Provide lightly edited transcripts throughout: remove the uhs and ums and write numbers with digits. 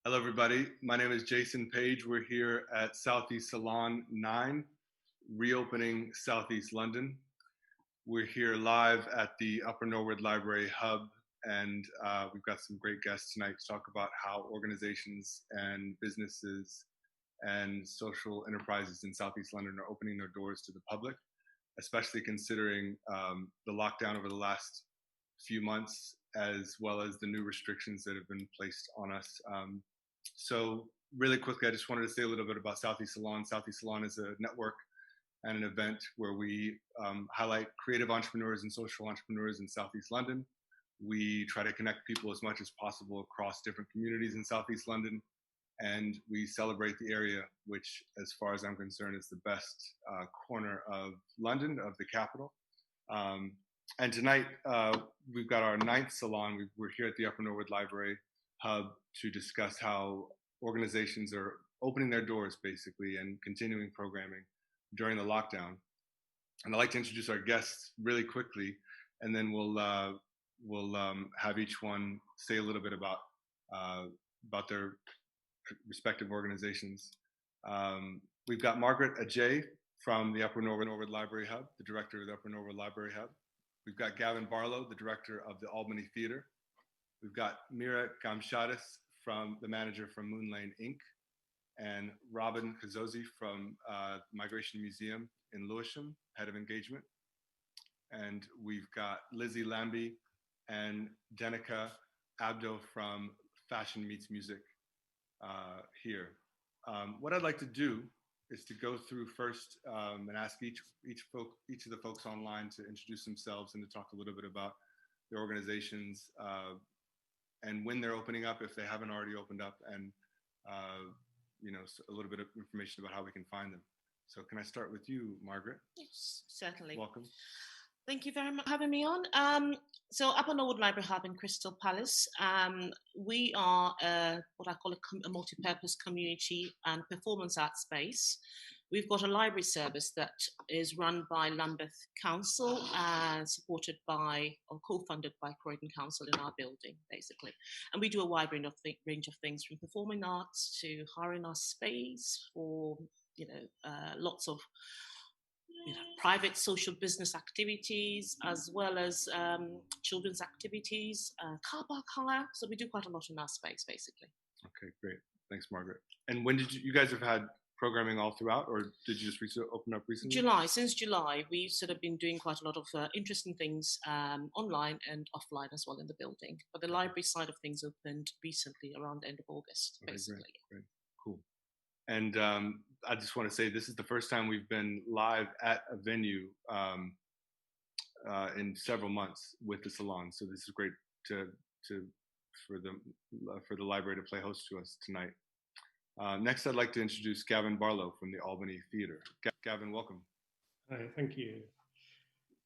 Hello, everybody. My name is Jason Page. We're here at South East Salon 9, reopening Southeast London. We're here live at the Upper Norwood Library Hub, and we've got some great guests tonight to talk about how organizations and businesses and social enterprises in Southeast London are opening their doors to the public, especially considering the lockdown over the last few months, as well as the new restrictions that have been placed on us. So really quickly, I just wanted to say a little bit about South East Salon. South East Salon is a network and an event where we highlight creative entrepreneurs and social entrepreneurs in Southeast London. We try to connect people as much as possible across different communities in Southeast London. And we celebrate the area, which, as far as I'm concerned, is the best corner of London, of the capital. And tonight, we've got our 9th salon. We're here at the Upper Norwood Library Hub to discuss how organizations are opening their doors, basically, and continuing programming during the lockdown. And I'd like to introduce our guests really quickly, and then we'll have each one say a little bit about their respective organizations. We've got Margaret Adjaye from the Upper Norwood Library Hub, the director of the Upper Norwood Library Hub. We've got Gavin Barlow, the director of the Albany Theatre. We've got Meera Ghanshamdas, the manager from Moon Lane Inc., and Robyn Kasozi from Migration Museum in Lewisham, head of engagement. And we've got Lizzy, Lambie, and Dennica, Abdo from Fashion Meets Music here. What I'd like to do is to go through first and ask each of the folks online to introduce themselves and to talk a little bit about their organizations and when they're opening up, if they haven't already opened up, and a little bit of information about how we can find them. So can I start with you, Margaret? Yes, certainly. Welcome. Thank you very much for having me on. So Upper Norwood Library Hub in Crystal Palace. We are what I call a multi-purpose community and performance art space. We've got a library service that is run by Lambeth Council and supported by or co-funded by Croydon Council in our building, basically. And we do a wide range of things, from performing arts to hiring our space for lots of private social business activities, as well as children's activities, car park hire. So we do quite a lot in our space, basically. Okay, great. Thanks, Margaret. And when did you guys have had programming all throughout, or did you just open up recently? Since July, we've sort of been doing quite a lot of interesting things online and offline as well in the building. But the library side of things opened recently around the end of August, basically. Great. Cool. And I just want to say this is the first time we've been live at a venue in several months with the salon. So this is great for the library to play host to us tonight. Next, I'd like to introduce Gavin Barlow from the Albany Theatre. Gavin, welcome. Hi, thank you.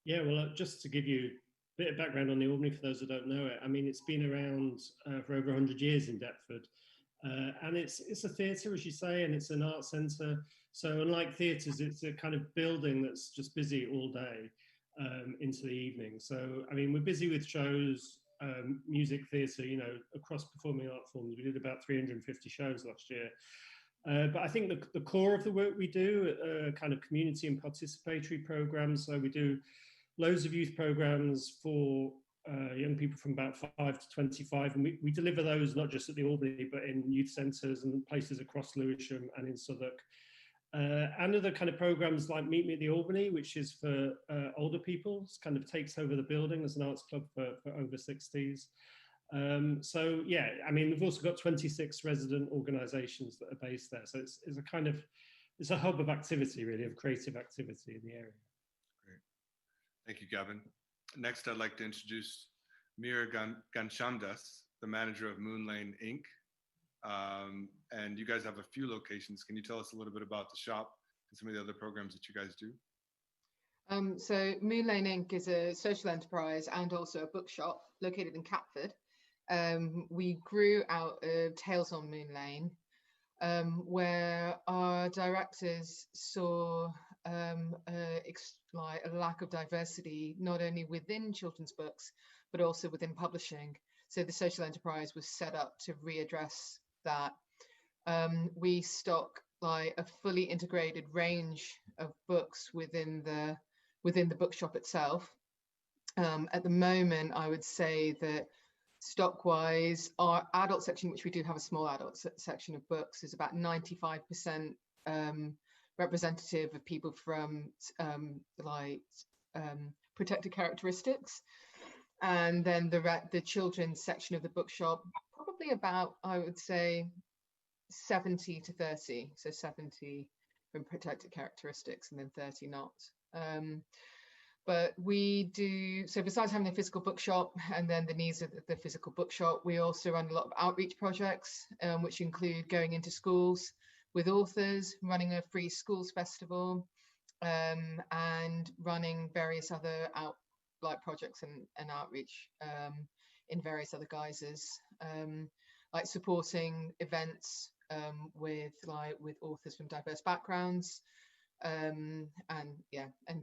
Yeah, well, just to give you a bit of background on the Albany for those that don't know it, I mean, it's been around for over 100 years in Deptford. And it's a theatre, as you say, and it's an art centre. So unlike theatres, it's a kind of building that's just busy all day into the evening. So, I mean, we're busy with shows, music, theatre, across performing art forms. We did about 350 shows last year. But I think the core of the work we do are kind of community and participatory programmes. So we do loads of youth programmes for young people from about 5 to 25, and we deliver those not just at the Albany, but in youth centres and places across Lewisham and in Southwark. And other kind of programmes like Meet Me at the Albany, which is for older people, it kind of takes over the building as an arts club for over 60s. So yeah, I mean, we've also got 26 resident organisations that are based there. So it's a hub of activity, really, of creative activity in the area. Great. Thank you, Gavin. Next, I'd like to introduce Meera Ghanshamdas, the manager of Moon Lane Inc. And you guys have a few locations. Can you tell us a little bit about the shop and some of the other programs that you guys do? So Moon Lane Inc. is a social enterprise and also a bookshop located in Catford. We grew out of Tales on Moon Lane, where our directors saw a lack of diversity, not only within children's books, but also within publishing. So the social enterprise was set up to readdress that we stock like a fully integrated range of books within the bookshop itself. At the moment, I would say that stock-wise, our adult section, which we do have a small adult section of books, is about 95% representative of people from protected characteristics. And then the children's section of the bookshop, probably about, I would say, 70 to 30. So 70 from protected characteristics and then 30 not. But we do, so besides having a physical bookshop and then the needs of the physical bookshop, we also run a lot of outreach projects, which include going into schools with authors, running a free schools festival, and running various other projects and outreach in various other guises, like supporting events with authors from diverse backgrounds, and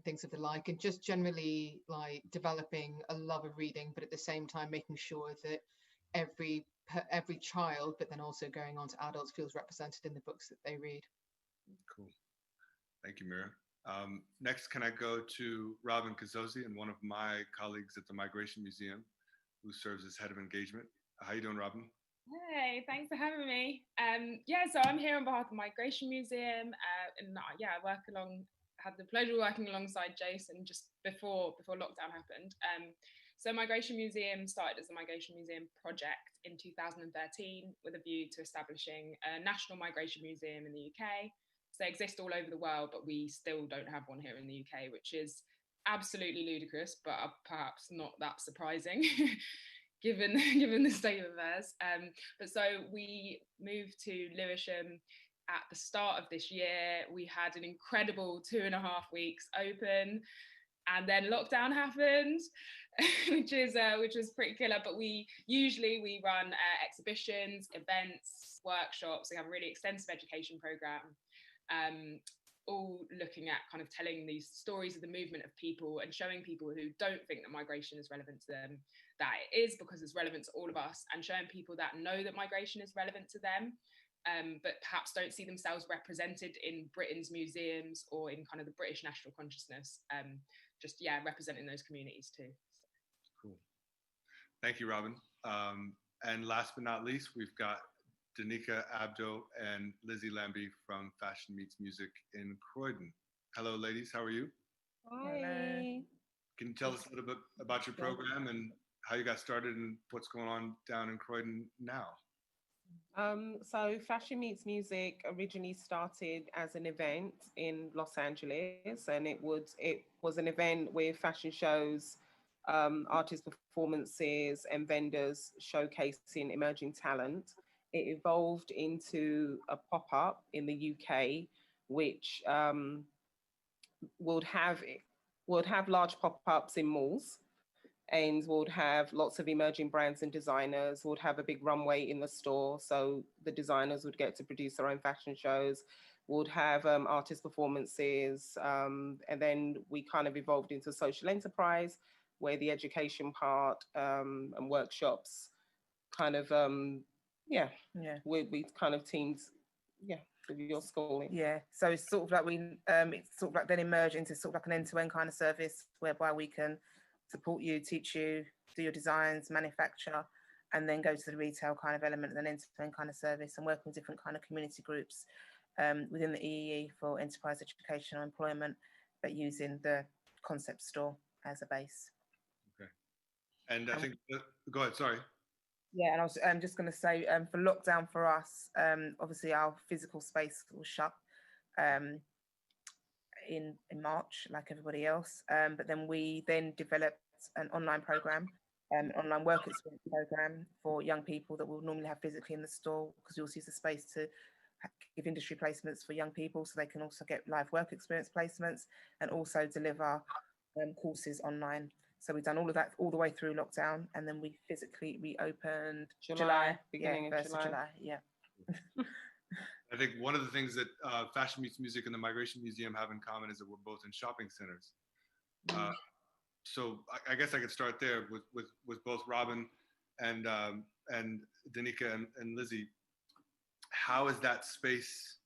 things of the like, and just generally like developing a love of reading, but at the same time making sure that every child, but then also going on to adults, feels represented in the books that they read. Cool. Thank you, Meera. Next, can I go to Robyn Kasozi, and one of my colleagues at the Migration Museum, who serves as head of engagement. How you doing, Robyn? Hey, thanks for having me. So I'm here on behalf of the Migration Museum, and I had the pleasure of working alongside Jason just before lockdown happened. So Migration Museum started as a Migration Museum project in 2013 with a view to establishing a national migration museum in the UK. So they exist all over the world, but we still don't have one here in the UK, which is absolutely ludicrous, but perhaps not that surprising. Given the state of affairs. But so we moved to Lewisham at the start of this year. We had an incredible 2.5 weeks open, and then lockdown happened, which was pretty killer. But we run exhibitions, events, workshops. We have a really extensive education program, all looking at kind of telling these stories of the movement of people and showing people who don't think that migration is relevant to them that it is, because it's relevant to all of us, and showing people that know that migration is relevant to them, but perhaps don't see themselves represented in Britain's museums or in kind of the British national consciousness, representing those communities too. Cool. Thank you, Robyn. And last but not least, we've got Dennica, Abdo, and Lizzy Lambie from Fashion Meets Music in Croydon. Hello, ladies. How are you? Hi. Can you tell us a little bit about your program and how you got started and what's going on down in Croydon now? So Fashion Meets Music originally started as an event in Los Angeles, and it was an event with fashion shows, artist performances, and vendors showcasing emerging talent. It evolved into a pop-up in the UK, which would have large pop-ups in malls, and would have lots of emerging brands and designers, would have a big runway in the store. So the designers would get to produce their own fashion shows, would have artist performances. And then we kind of evolved into social enterprise, where the education part and workshops kind of, we kind of teamed, with your schooling. Yeah, so it's sort of like it's sort of like then emerged into sort of like an end-to-end kind of service, whereby we can support you, teach you, do your designs, manufacture, and then go to the retail kind of element, and then end-to-end kind of service, and work with different kind of community groups within the EEE for enterprise education or employment, but using the concept store as a base. Okay. And I think, go ahead, sorry. Yeah, and I was just going to say, for lockdown for us, obviously our physical space was shut in March, like everybody else. But then we developed an online program, online work experience program for young people that we'll normally have physically in the store, because we also use the space to give industry placements for young people, so they can also get live work experience placements and also deliver courses online. So we've done all of that all the way through lockdown, and then we physically reopened beginning of July. Yeah. I think one of the things that Fashion Meets Music and the Migration Museum have in common is that we're both in shopping centers. So I guess I could start there with both Robyn and Dennica and Lizzy. how has that space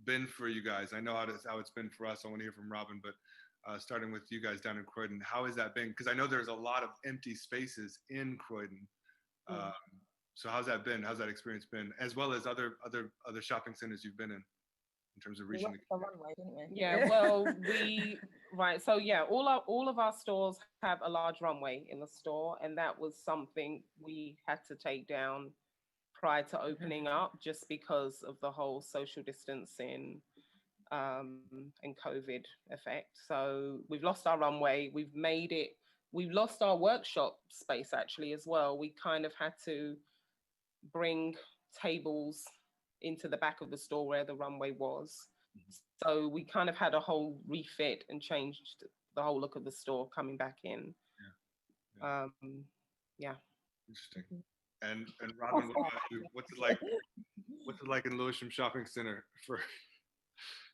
been for you guys? I know how it's been for us. I want to hear from Robyn, but starting with you guys down in Croydon, how has that been? Because I know there's a lot of empty spaces in Croydon. So how's that been? How's that experience been? As well as other shopping centers you've been in terms of reaching the runway, didn't we? Yeah, well, right. So yeah, all of our stores have a large runway in the store, and that was something we had to take down prior to opening up, just because of the whole social distancing and COVID effect. So we've lost our runway. We've lost our workshop space actually as well. We kind of had to bring tables into the back of the store where the runway was. So we kind of had a whole refit and changed the whole look of the store coming back in. Yeah. Interesting. And Robyn, what's it like? What's it like in Lewisham Shopping Centre for?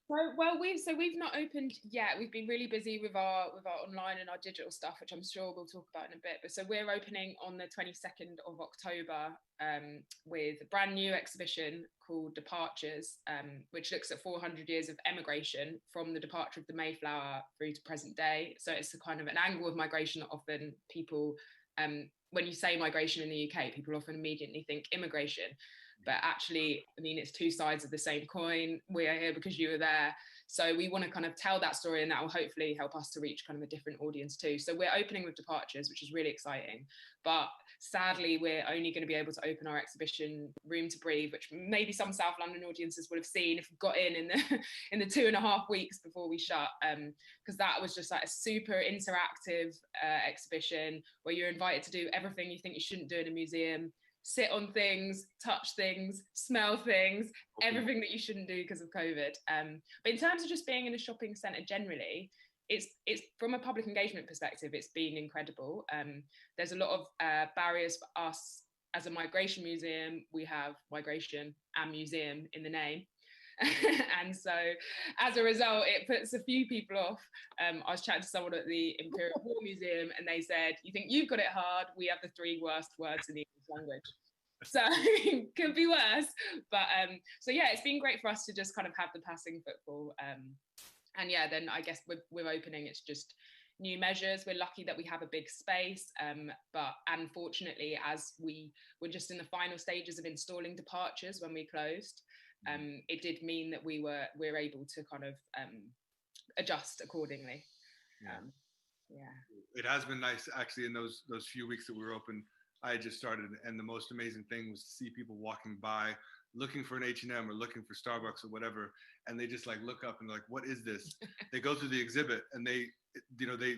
Well, we've not opened yet. We've been really busy with our online and our digital stuff, which I'm sure we'll talk about in a bit. But so we're opening on the 22nd of October with a brand new exhibition called Departures, which looks at 400 years of emigration from the departure of the Mayflower through to present day. So it's a kind of an angle of migration that often people, when you say migration in the UK, people often immediately think immigration. But actually, I mean, it's two sides of the same coin. We are here because you were there. So we want to kind of tell that story, and that will hopefully help us to reach kind of a different audience too. So we're opening with Departures, which is really exciting. But sadly, we're only going to be able to open our exhibition Room to Breathe, which maybe some South London audiences would have seen if we got in the 2.5 weeks before we shut, because that was just like a super interactive exhibition where you're invited to do everything you think you shouldn't do in a museum. Sit on things, touch things, smell things, everything that you shouldn't do because of COVID. But in terms of just being in a shopping centre generally, it's from a public engagement perspective, it's been incredible. There's a lot of barriers for us as a migration museum. We have migration and museum in the name. And so as a result, it puts a few people off. I was chatting to someone at the Imperial War Museum, and they said, "You think you've got it hard? We have the 3 worst words in the English language." So it could be worse. But so yeah, it's been great for us to just kind of have the passing footfall. And yeah, then I guess with opening, it's just new measures. We're lucky that we have a big space, but unfortunately, as we were just in the final stages of installing Departures when we closed, it did mean that we're able to kind of adjust accordingly. It has been nice actually in those few weeks that we were open. I had just started, and the most amazing thing was to see people walking by looking for an H&M or looking for Starbucks or whatever, and they just like look up and they're like, "What is this?" They go through the exhibit and they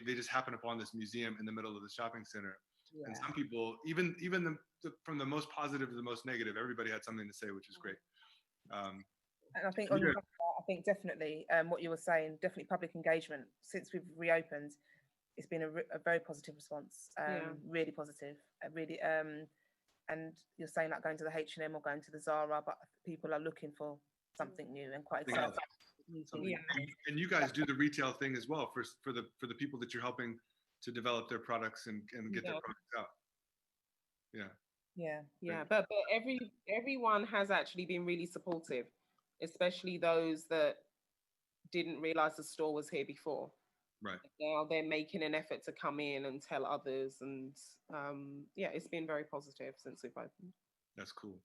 just happen upon this museum in the middle of the shopping center. And some people, even from the most positive to the most negative, everybody had something to say, which is great. And I think on your, I think definitely what you were saying, definitely public engagement since we've reopened, it's been a very positive response, really positive, really. And you're saying like going to the H&M or going to the Zara, but people are looking for something new and quite excited. And you guys do the retail thing as well for the people that you're helping to develop their products and get their products out. But everyone has actually been really supportive, especially those that didn't realize the store was here before. Right. Now they're making an effort to come in and tell others, and it's been very positive since we've opened. That's cool.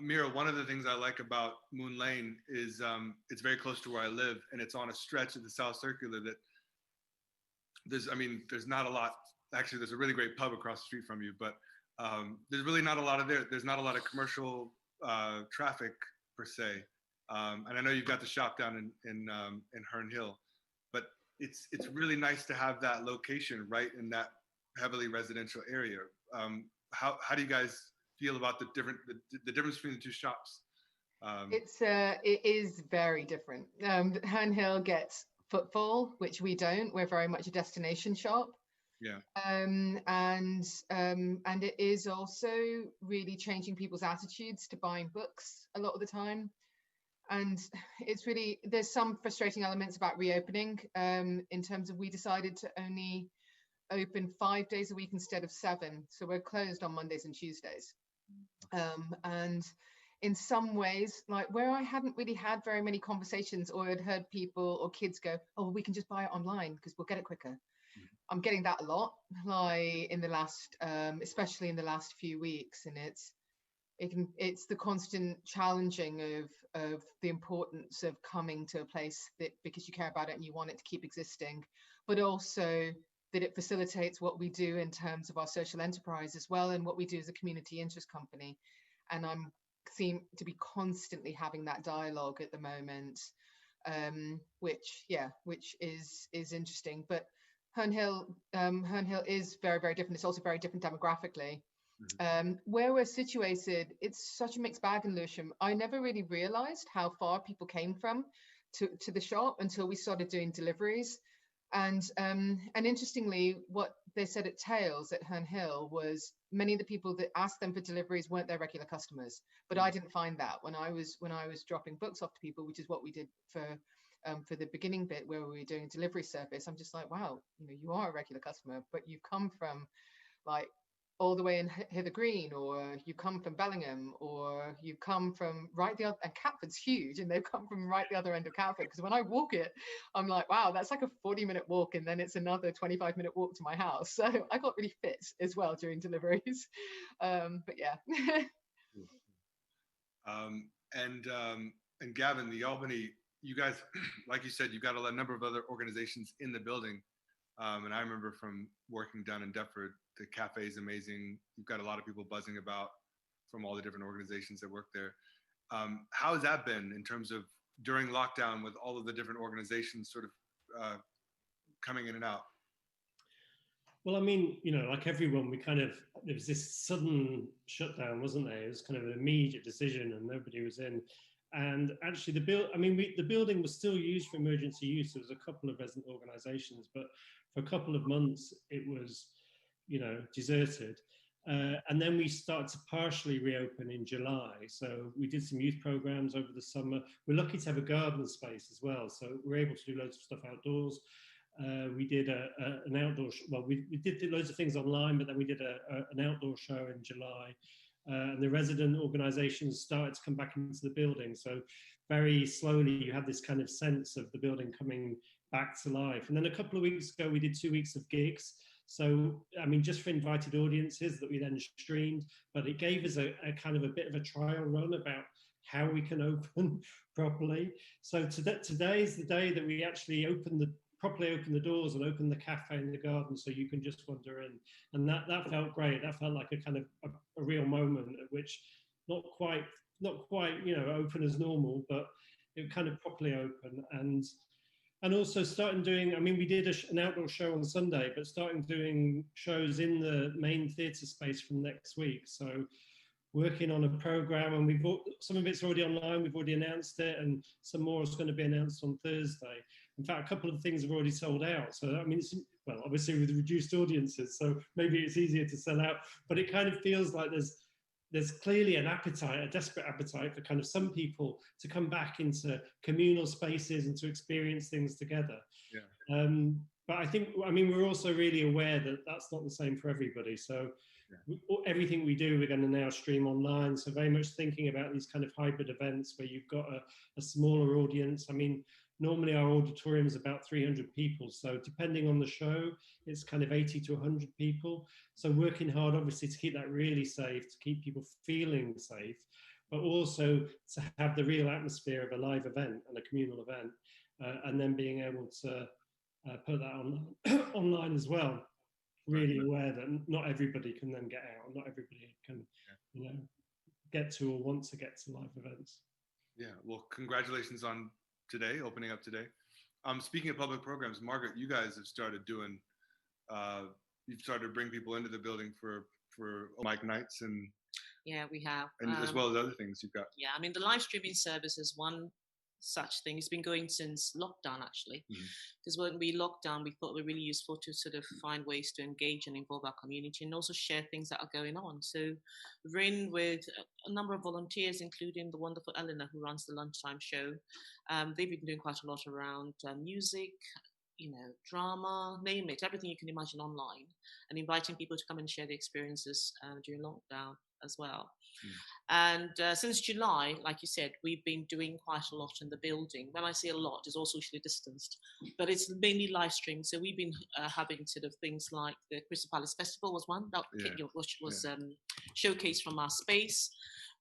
Meera, one of the things I like about Moon Lane is it's very close to where I live, and it's on a stretch of the South Circular that there's not a lot. Actually, there's a really great pub across the street from you, but there's really not a lot of there's not a lot of commercial traffic per se. And I know you've got the shop down in Herne Hill, but it's really nice to have that location right in that heavily residential area. How do you guys feel about the difference between the two shops? It is very different. Herne Hill gets footfall, which we don't. We're very much a destination shop. Yeah. And it is also really changing people's attitudes to buying books a lot of the time. And it's really, there's some frustrating elements about reopening in terms of we decided to only open 5 days a week instead of 7. So we're closed on Mondays and Tuesdays. And in some ways, like where I hadn't really had very many conversations or had heard people or kids go, oh, we can just buy it online because we'll get it quicker. I'm getting that a lot, like in the last, especially in the last few weeks, and it's the constant challenging of the importance of coming to a place that because you care about it and you want it to keep existing, but also that it facilitates what we do in terms of our social enterprise as well, and what we do as a community interest company. And I'm seem to be constantly having that dialogue at the moment, which is interesting. But Herne Hill is very, very different. It's also very different demographically. Where we're situated, it's such a mixed bag in Lewisham. I never really realized how far people came from to the shop until we started doing deliveries. And interestingly, what they said at Tales at Herne Hill was many of the people that asked them for deliveries weren't their regular customers. But I didn't find that when I was dropping books off to people, which is what we did for the beginning bit where we were doing a delivery service. I'm just like, wow, you are a regular customer, but you've come from like all the way in Hither Green, or you come from Bellingham, or you come from right the other, and Catford's huge, and they've come from right the other end of Catford, because when I walk it, I'm like, wow, that's like a 40-minute walk, and then it's another 25-minute walk to my house. So I got really fit as well during deliveries. But yeah. And Gavin, the Albany, you guys, like you said, you've got a number of other organizations in the building. And I remember from working down in Deptford, the cafe is amazing. You've got a lot of people buzzing about from all the different organizations that work there. How has that been in terms of during lockdown with all of the different organizations sort of coming in and out? Well, I mean, like everyone, there was this sudden shutdown, wasn't there? It was kind of an immediate decision and nobody was in. And actually the building was still used for emergency use. There was a couple of resident organizations, but for a couple of months it was, deserted. And then we started to partially reopen in July. So we did some youth programs over the summer. We're lucky to have a garden space as well. So we're able to do loads of stuff outdoors. We did an outdoor, we did loads of things online, but then we did an outdoor show in July. And the resident organisations started to come back into the building. So very slowly you had this kind of sense of the building coming back to life. And then a couple of weeks ago, we did 2 weeks of gigs. So, I mean, just for invited audiences that we then streamed, but it gave us a kind of a bit of a trial run about how we can open properly. So today is the day that we actually properly open the doors and open the cafe and the garden so you can just wander in. And that felt great. That felt like a kind of a real moment at which not quite open as normal, but it kind of properly open. And also starting doing, I mean, we did an outdoor show on Sunday, but starting doing shows in the main theatre space from next week. So working on a program, and some of it's already online, we've already announced it, and some more is going to be announced on Thursday. In fact, a couple of things have already sold out. So, I mean, obviously with reduced audiences, so maybe it's easier to sell out, but it kind of feels like there's clearly an appetite, a desperate appetite for kind of some people to come back into communal spaces and to experience things together. Yeah. But I mean, we're also really aware that that's not the same for everybody. So everything we do, we're going to now stream online. So very much thinking about these kind of hybrid events where you've got a smaller audience. I mean, normally our auditorium is about 300 people. So depending on the show, it's kind of 80 to 100 people. So working hard, obviously, to keep that really safe, to keep people feeling safe, but also to have the real atmosphere of a live event and a communal event, and then being able to put that online as well. Really aware that not everybody can then get out, not everybody can, get to or want to get to live events. Yeah, well, congratulations on today, opening up today. Speaking of public programs, Margaret, you guys have started doing, you've started to bring people into the building for mic nights and. Yeah, we have. And as well as other things you've got. Yeah, I mean, the live streaming service is one such thing. It's been going since lockdown, actually, because when we locked down, we thought it would be really useful to sort of find ways to engage and involve our community and also share things that are going on. So we're in with a number of volunteers, including the wonderful Eleanor, who runs the lunchtime show. They've been doing quite a lot around music, drama, name it, everything you can imagine online, and inviting people to come and share the experiences during lockdown as well. And since July, like you said, we've been doing quite a lot in the building. When I say a lot, it's all socially distanced, but it's mainly live streamed. So we've been having sort of things like the Crystal Palace Festival was one, which was showcased from our space.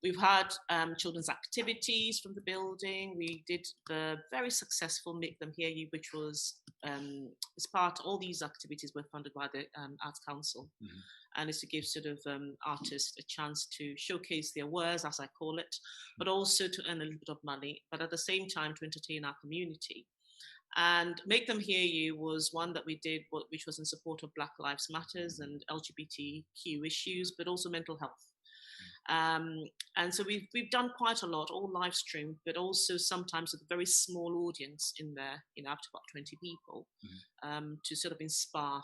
We've had children's activities from the building. We did the very successful Make Them Hear You, which was all these activities were funded by the Arts Council. And it's to give sort of artists a chance to showcase their wares, as I call it, but also to earn a little bit of money, but at the same time to entertain our community. And Make Them Hear You was one that we did, which was in support of Black Lives Matters and LGBTQ issues, but also mental health. And so we've done quite a lot, all live streamed, but also sometimes with a very small audience in there, up to about 20 people, to sort of inspire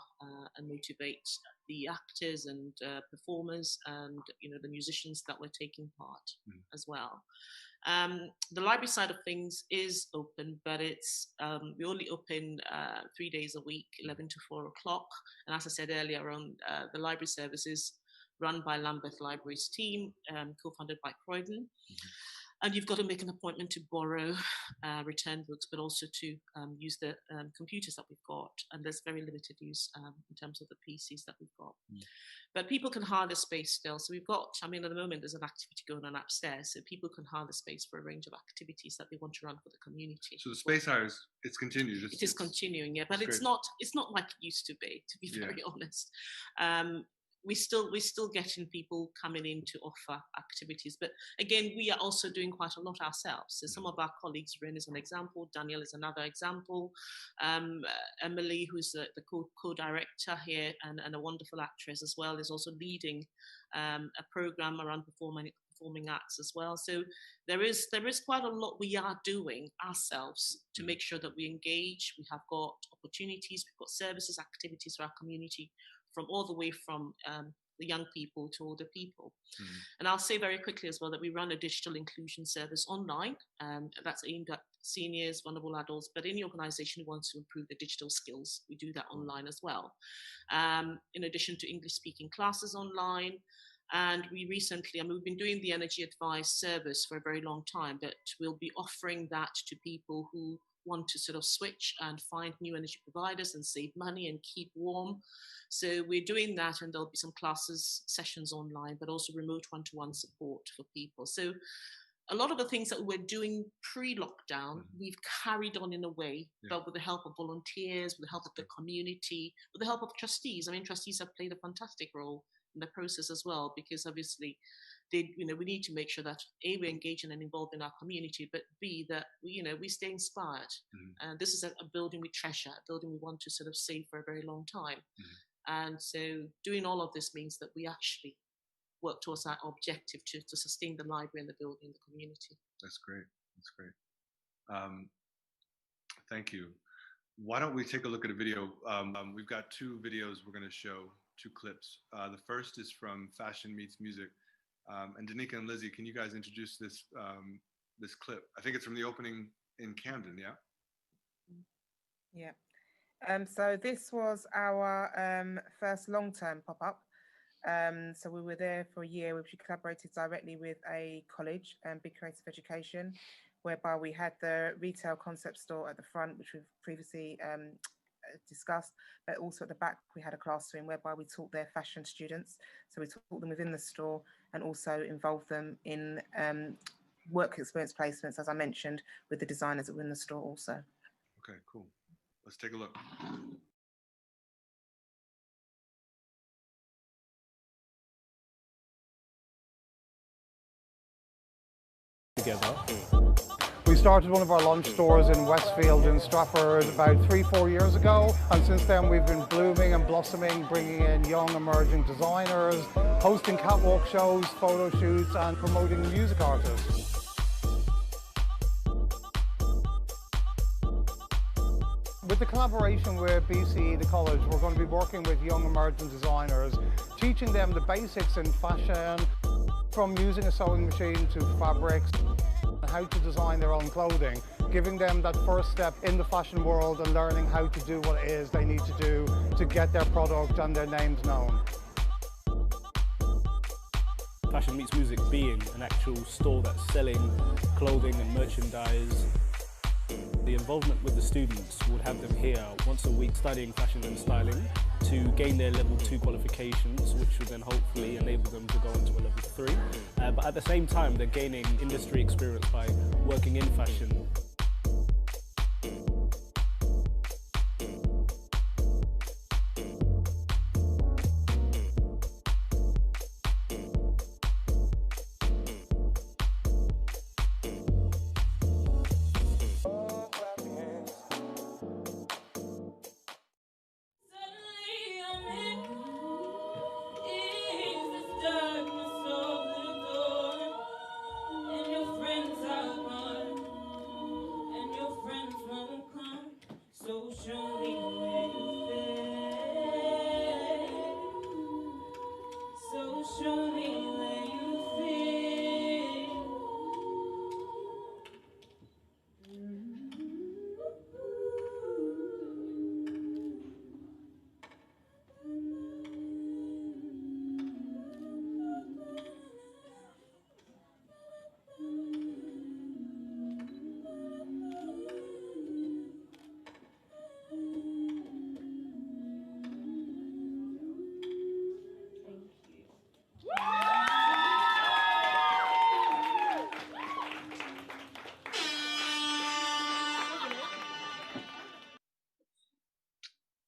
and motivate the actors and performers and the musicians that were taking part as well. The library side of things is open, but it's we only open 3 days a week, 11 to 4 o'clock. And as I said earlier on, the library services run by Lambeth Libraries team, co-funded by Croydon. And you've got to make an appointment to borrow return books, but also to use the computers that we've got. And there's very limited use in terms of the PCs that we've got. But people can hire the space still. So we've got, at the moment, there's an activity going on upstairs. So people can hire the space for a range of activities that they want to run for the community. So the space hires, it's continued. It is continuing, yeah. But it's not like it used to be very honest. We're still getting people coming in to offer activities. But again, we are also doing quite a lot ourselves. So some of our colleagues, Rin is an example, Daniel is another example, Emily, who's the co-director here and a wonderful actress as well, is also leading a program around performing arts as well. So there is quite a lot we are doing ourselves to make sure that we engage. We have got opportunities, we've got services, activities for our community, from all the way from the young people to older people. And I'll say very quickly as well that we run a digital inclusion service online that's aimed at seniors, vulnerable adults, but any organisation who wants to improve their digital skills, we do that online as well. In addition to English speaking classes online. And we recently, we've been doing the energy advice service for a very long time, but we'll be offering that to people who want to sort of switch and find new energy providers and save money and keep warm. So we're doing that, and there'll be some classes, sessions online, but also remote one-to-one support for people. So a lot of the things that we're doing pre-lockdown, we've carried on in a way, but with the help of volunteers, with the help of the community, with the help of trustees. Trustees have played a fantastic role in the process as well, because obviously we need to make sure that A, we're engaging and involved in our community, but B, that we stay inspired. And this is a building we treasure, a building we want to sort of save for a very long time. And so doing all of this means that we actually work towards our objective to sustain the library and the building in the community. That's great. That's great. Thank you. Why don't we take a look at a video? We've got 2 videos we're going to show, 2 clips. The first is from Fashion Meets Music. And Dennica and Lizzy, can you guys introduce this this clip? I think it's from the opening in Camden, yeah? Yeah. So this was our first long-term pop-up. So we were there for a year, which we collaborated directly with a college, Big Creative Education, whereby we had the retail concept store at the front, which we've previously discussed, but also at the back we had a classroom whereby we taught their fashion students. So we taught them within the store and also involved them in work experience placements, as I mentioned, with the designers that were in the store also. Okay, cool. Let's take a look. Together. We started one of our lunch stores in Westfield in Stratford about 3-4 years ago, and since then we've been blooming and blossoming, bringing in young emerging designers, hosting catwalk shows, photo shoots and promoting music artists. With the collaboration with BCE, the college, we're going to be working with young emerging designers, teaching them the basics in fashion, from using a sewing machine to fabrics, how to design their own clothing, giving them that first step in the fashion world and learning how to do what it is they need to do to get their product and their names known. Fashion Meets Music being an actual store that's selling clothing and merchandise. The involvement with the students would have them here once a week studying fashion and styling to gain their level 2 qualifications, which will then hopefully enable them to go into a level 3. But at the same time, they're gaining industry experience by working in fashion.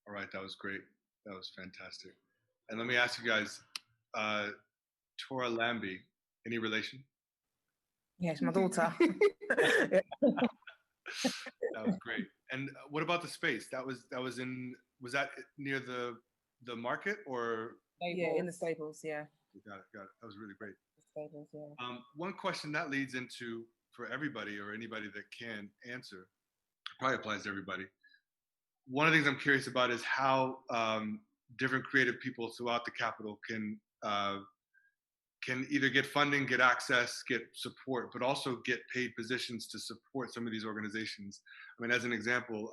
All right, that was great. That was fantastic. And let me ask you guys, Tora Lambie, any relation? Yes, my daughter. That was great. And what about the space? Was that near the market or? Yeah, in the stables, yeah. Got it. That was really great. The stables, yeah. One question that leads into, for everybody or anybody that can answer, probably applies to everybody. One of the things I'm curious about is how different creative people throughout the capital can either get funding, get access, get support, but also get paid positions to support some of these organizations. I mean, as an example,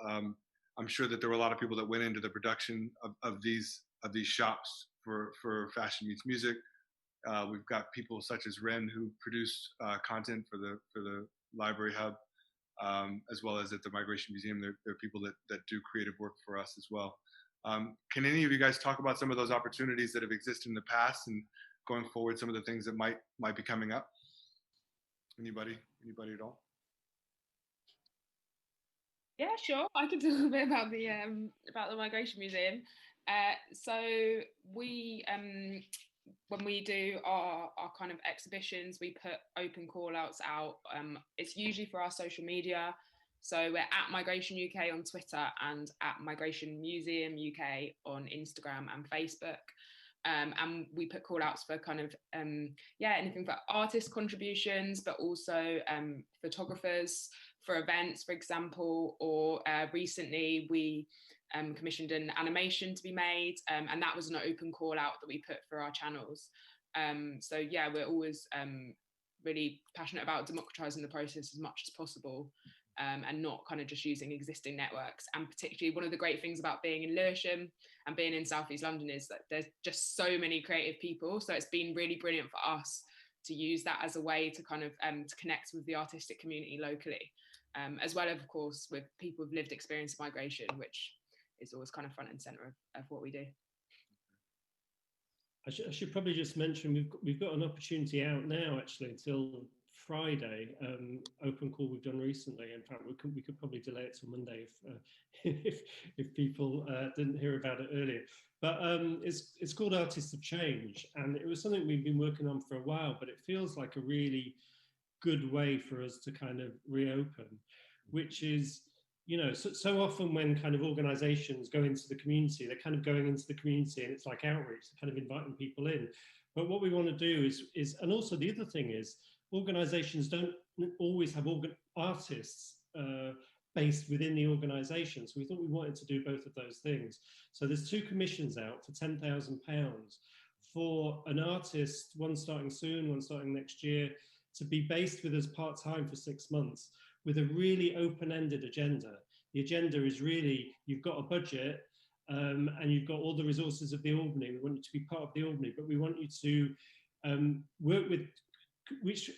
I'm sure that there were a lot of people that went into the production of these shops for Fashion Meets Music. We've got people such as Ren who produce content for the Library Hub. As well as at the Migration Museum, there are people that do creative work for us as well. Can any of you guys talk about some of those opportunities that have existed in the past and going forward, some of the things that might be coming up? Anybody at all? Yeah, sure. I can talk a bit about the Migration Museum. So we when we do our kind of exhibitions, we put open call outs out. It's usually for our social media. So we're at Migration UK on Twitter and at Migration Museum UK on Instagram and Facebook. And we put call outs for kind of, anything for artist contributions, but also photographers for events, for example, or recently we commissioned an animation to be made, and that was an open call out that we put for our channels. So yeah, we're always really passionate about democratizing the process as much as possible, and not kind of just using existing networks. And particularly one of the great things about being in Lewisham and being in South East London is that there's just so many creative people. So it's been really brilliant for us to use that as a way to kind of to connect with the artistic community locally, as well of course with people with lived experience of migration, which is always kind of front and center of what we do. I should probably just mention we've got an opportunity out now actually until Friday, open call we've done recently. In fact, we could probably delay it till Monday if people didn't hear about it earlier. But it's called Artists of Change, and it was something we've been working on for a while, but it feels like a really good way for us to kind of reopen, which is, you know, so often when kind of organizations go into the community, they're kind of going into the community and it's like outreach, kind of inviting people in. But what we want to do is, and also the other thing is, organizations don't always have artists based within the organization. So we thought we wanted to do both of those things. So there's 2 commissions out for £10,000 for an artist, one starting soon, one starting next year, to be based with us part-time for 6 months, with a really open-ended agenda. The agenda is really, you've got a budget and you've got all the resources of the Albany. We want you to be part of the Albany, but we want you to work with which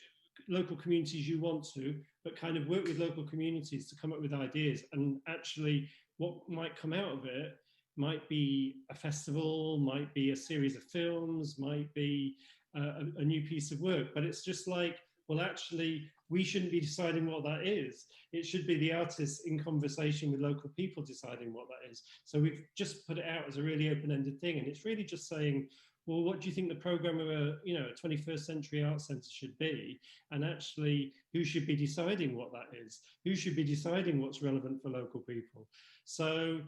local communities you want to, but kind of work with local communities to come up with ideas. And actually what might come out of it might be a festival, might be a series of films, might be a new piece of work. But it's just like, well, actually, we shouldn't be deciding what that is. It should be the artists in conversation with local people deciding what that is. So we've just put it out as a really open-ended thing. And it's really just saying, well, what do you think the program of a 21st century art centre should be? And actually, who should be deciding what that is? Who should be deciding what's relevant for local people? So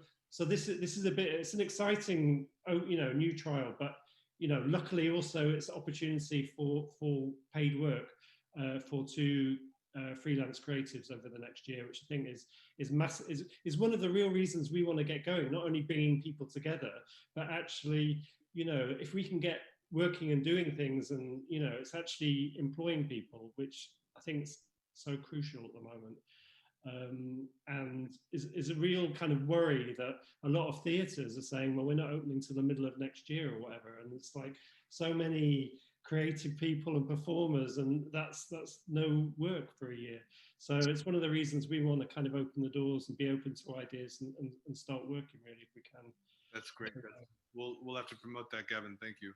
this is a bit, it's an exciting, new trial, but luckily also it's an opportunity for paid work for two freelance creatives over the next year, which I think is one of the real reasons we want to get going. Not only bringing people together, but actually, if we can get working and doing things, and it's actually employing people, which I think is so crucial at the moment. And is a real kind of worry that a lot of theatres are saying, well, we're not opening till the middle of next year or whatever. And it's like so many creative people and performers, and that's no work for a year. So it's one of the reasons we want to kind of open the doors and be open to ideas and start working really if we can. That's great. We'll have to promote that, Gavin. Thank you.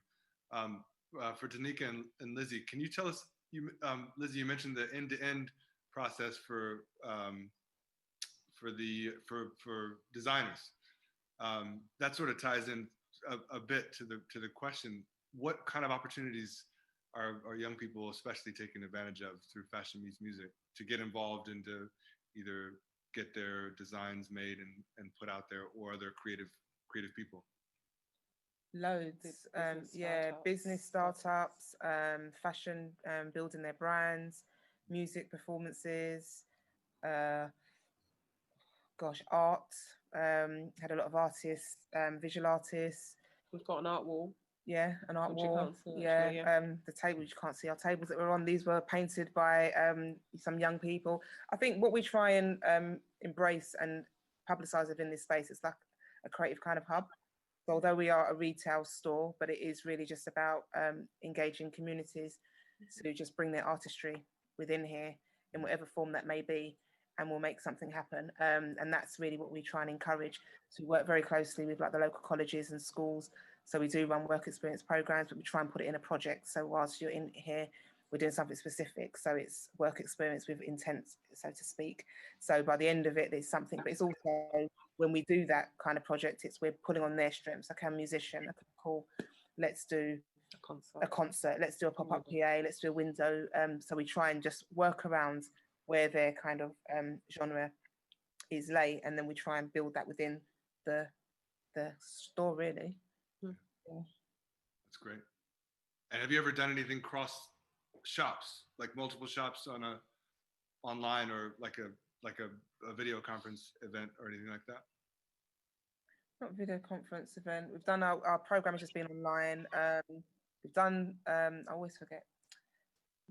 For Dennica and Lizzy, can you tell us, Lizzy, you mentioned the end-to-end process for designers. That sort of ties in a bit to the question: what kind of opportunities are young people especially taking advantage of through Fashion Meets Music to get involved and to either get their designs made and put out there, or other creative people? Loads. Business startups, fashion, building their brands, music performances, art. Had a lot of artists, visual artists. We've got an art wall. Yeah, an art Which wall. you can't see, actually, The tables, you can't see our tables that were on. These were painted by some young people. I think what we try and embrace and publicise within this space is like a creative kind of hub. So although we are a retail store, but it is really just about engaging communities to just bring their artistry within here in whatever form that may be, and we'll make something happen. And that's really what we try and encourage. So we work very closely with like the local colleges and schools. So we do run work experience programs, but we try and put it in a project. So whilst you're in here, we're doing something specific. So it's work experience with intent, so to speak. So by the end of it, there's something, but it's also when we do that kind of project, we're pulling on their strengths. Like a musician, I can call, let's do a concert, let's do a pop-up PA, let's do a window. So we try and just work around where their kind of genre is lay, and then we try and build that within the store, really. Yeah. That's great. And have you ever done anything cross shops, like multiple shops online, or like a video conference event or anything like that? Not video conference event. We've done our program has just been online. We've done I always forget,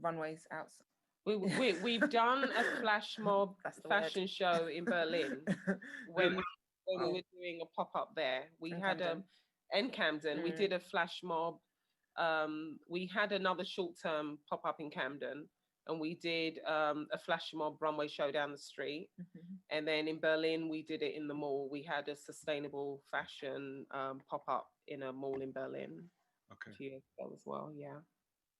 runways outside. We've done a flash mob fashion show in Berlin when we were doing a pop-up there. We had in Camden. We did a flash mob. We had another short-term pop-up in Camden, and we did a flash mob runway show down the street. And then in Berlin, we did it in the mall. We had a sustainable fashion pop-up in a mall in Berlin. Okay. A few years ago as well, yeah.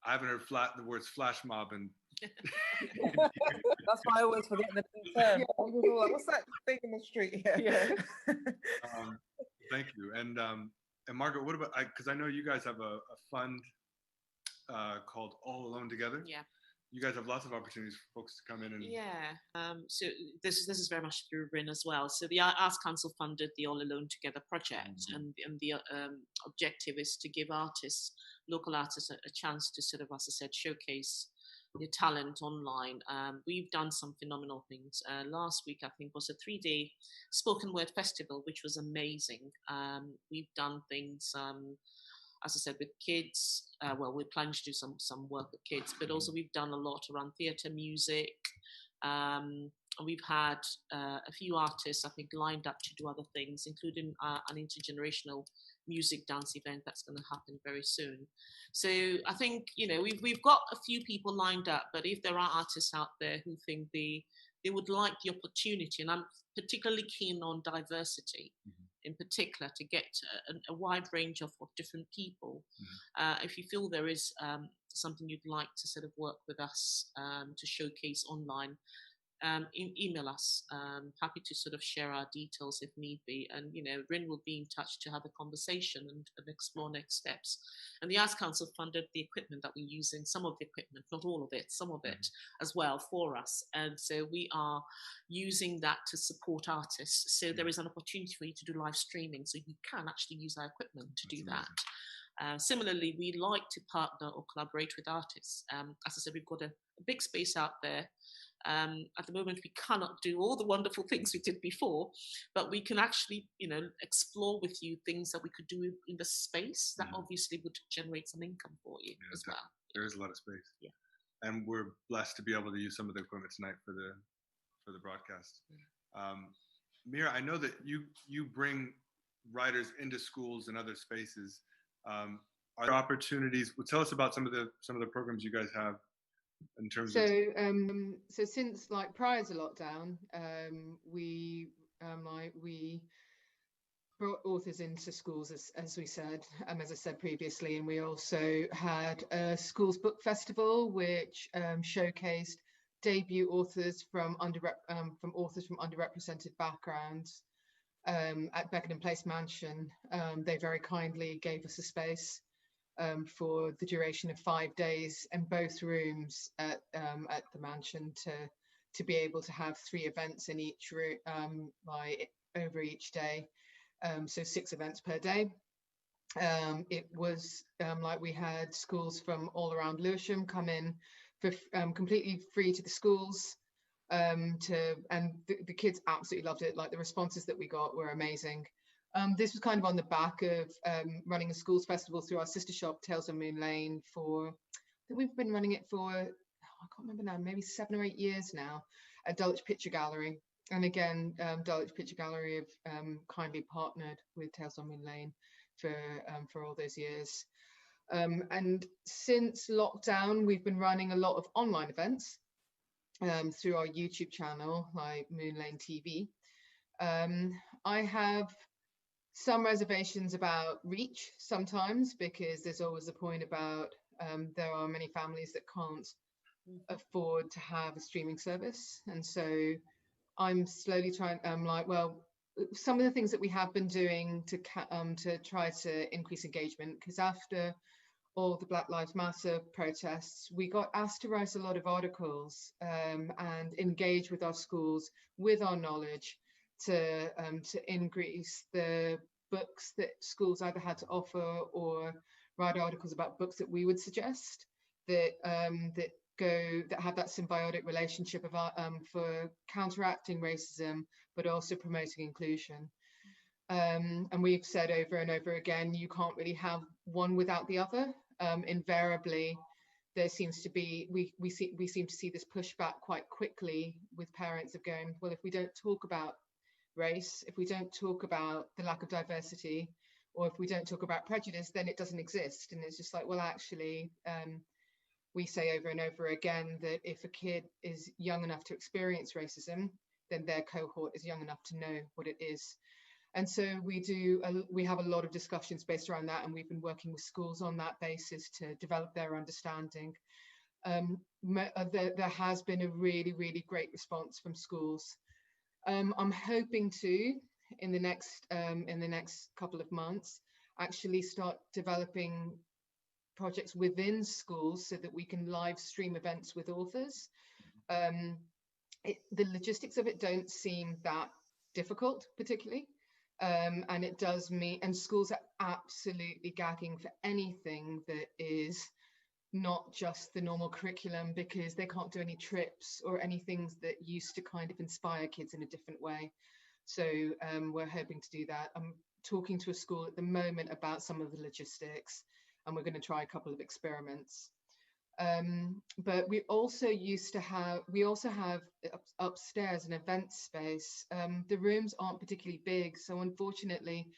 I haven't heard the words flash mob and that's why I always forget the term. What's that thing in the street? Yeah. Thank you. And Margaret, what about, because I know you guys have a fund called All Alone Together. Yeah. You guys have lots of opportunities for folks to come in and... Yeah. So this is very much through RIN as well. So the Arts Council funded the All Alone Together project, and the objective is to give local artists, a chance to sort of, as I said, showcase their talent online. We've done some phenomenal things. Last week, I think, was a 3-day spoken word festival, which was amazing. We've done things, as I said, with kids. Well, we're planning to do some work with kids, but also we've done a lot around theatre, music, we've had a few artists, I think, lined up to do other things, including an intergenerational music dance event that's going to happen very soon. So I think, you know, we've got a few people lined up, but if there are artists out there who think they would like the opportunity, and I'm particularly keen on diversity in particular, to get a wide range of different people. If you feel there is something you'd like to sort of work with us to showcase online, email us. Happy to sort of share our details if need be, and you know, Rin will be in touch to have a conversation and explore next steps. And the Arts Council funded the equipment that we use, in some of the equipment, not all of it, some of it as well for us, and so we are using that to support artists. So there is an opportunity for you to do live streaming, so you can actually use our equipment to do that. Similarly, we like to partner or collaborate with artists. As I said, we've got a big space out there. At the moment, we cannot do all the wonderful things we did before, but we can actually, you know, explore with you things that we could do in the space that obviously would generate some income for you as well. There is a lot of space. Yeah. And we're blessed to be able to use some of the equipment tonight for the broadcast. Meera, I know that you bring writers into schools and other spaces. Are there opportunities? Well, tell us about some of the programs you guys have in terms of. So since like prior to lockdown, we brought authors into schools, as we said, as I said previously, and we also had a schools book festival which showcased debut authors from underrepresented backgrounds at Beckenham Place Mansion. They very kindly gave us a space for the duration of 5 days in both rooms at the mansion to be able to have 3 events in each room over each day, so 6 events per day. It was like we had schools from all around Lewisham come in for completely free to the schools, and the kids absolutely loved it. Like the responses that we got were amazing. This was kind of on the back of running a schools festival through our sister shop, Tales on Moon Lane, we've been running it for, I can't remember now, maybe 7 or 8 years now, at Dulwich Picture Gallery. And again, Dulwich Picture Gallery have kindly partnered with Tales on Moon Lane for all those years. And since lockdown, we've been running a lot of online events through our YouTube channel, like Moon Lane TV. I have some reservations about reach sometimes, because there's always a point about there are many families that can't afford to have a streaming service. And so I'm slowly trying, some of the things that we have been doing to try to increase engagement, because after all the Black Lives Matter protests, we got asked to write a lot of articles and engage with our schools with our knowledge to increase the books that schools either had to offer, or write articles about books that we would suggest that have that symbiotic relationship of for counteracting racism, but also promoting inclusion. And we've said over and over again, you can't really have one without the other. Invariably, there seems to be, we seem to see this pushback quite quickly with parents of going, well, if we don't talk about race, if we don't talk about the lack of diversity, or if we don't talk about prejudice, then it doesn't exist. And it's just like, well, actually, we say over and over again that if a kid is young enough to experience racism, then their cohort is young enough to know what it is. And so we have a lot of discussions based around that, and we've been working with schools on that basis to develop their understanding. There has been a really, really great response from schools. I'm hoping to, in the next couple of months, actually start developing projects within schools so that we can live stream events with authors. The logistics of it don't seem that difficult, particularly. And it does mean, and schools are absolutely gagging for anything that is not just the normal curriculum, because they can't do any trips or any things that used to kind of inspire kids in a different way. So we're hoping to do that. I'm talking to a school at the moment about some of the logistics, and we're going to try a couple of experiments. But we also have upstairs an event space. The rooms aren't particularly big, so unfortunately,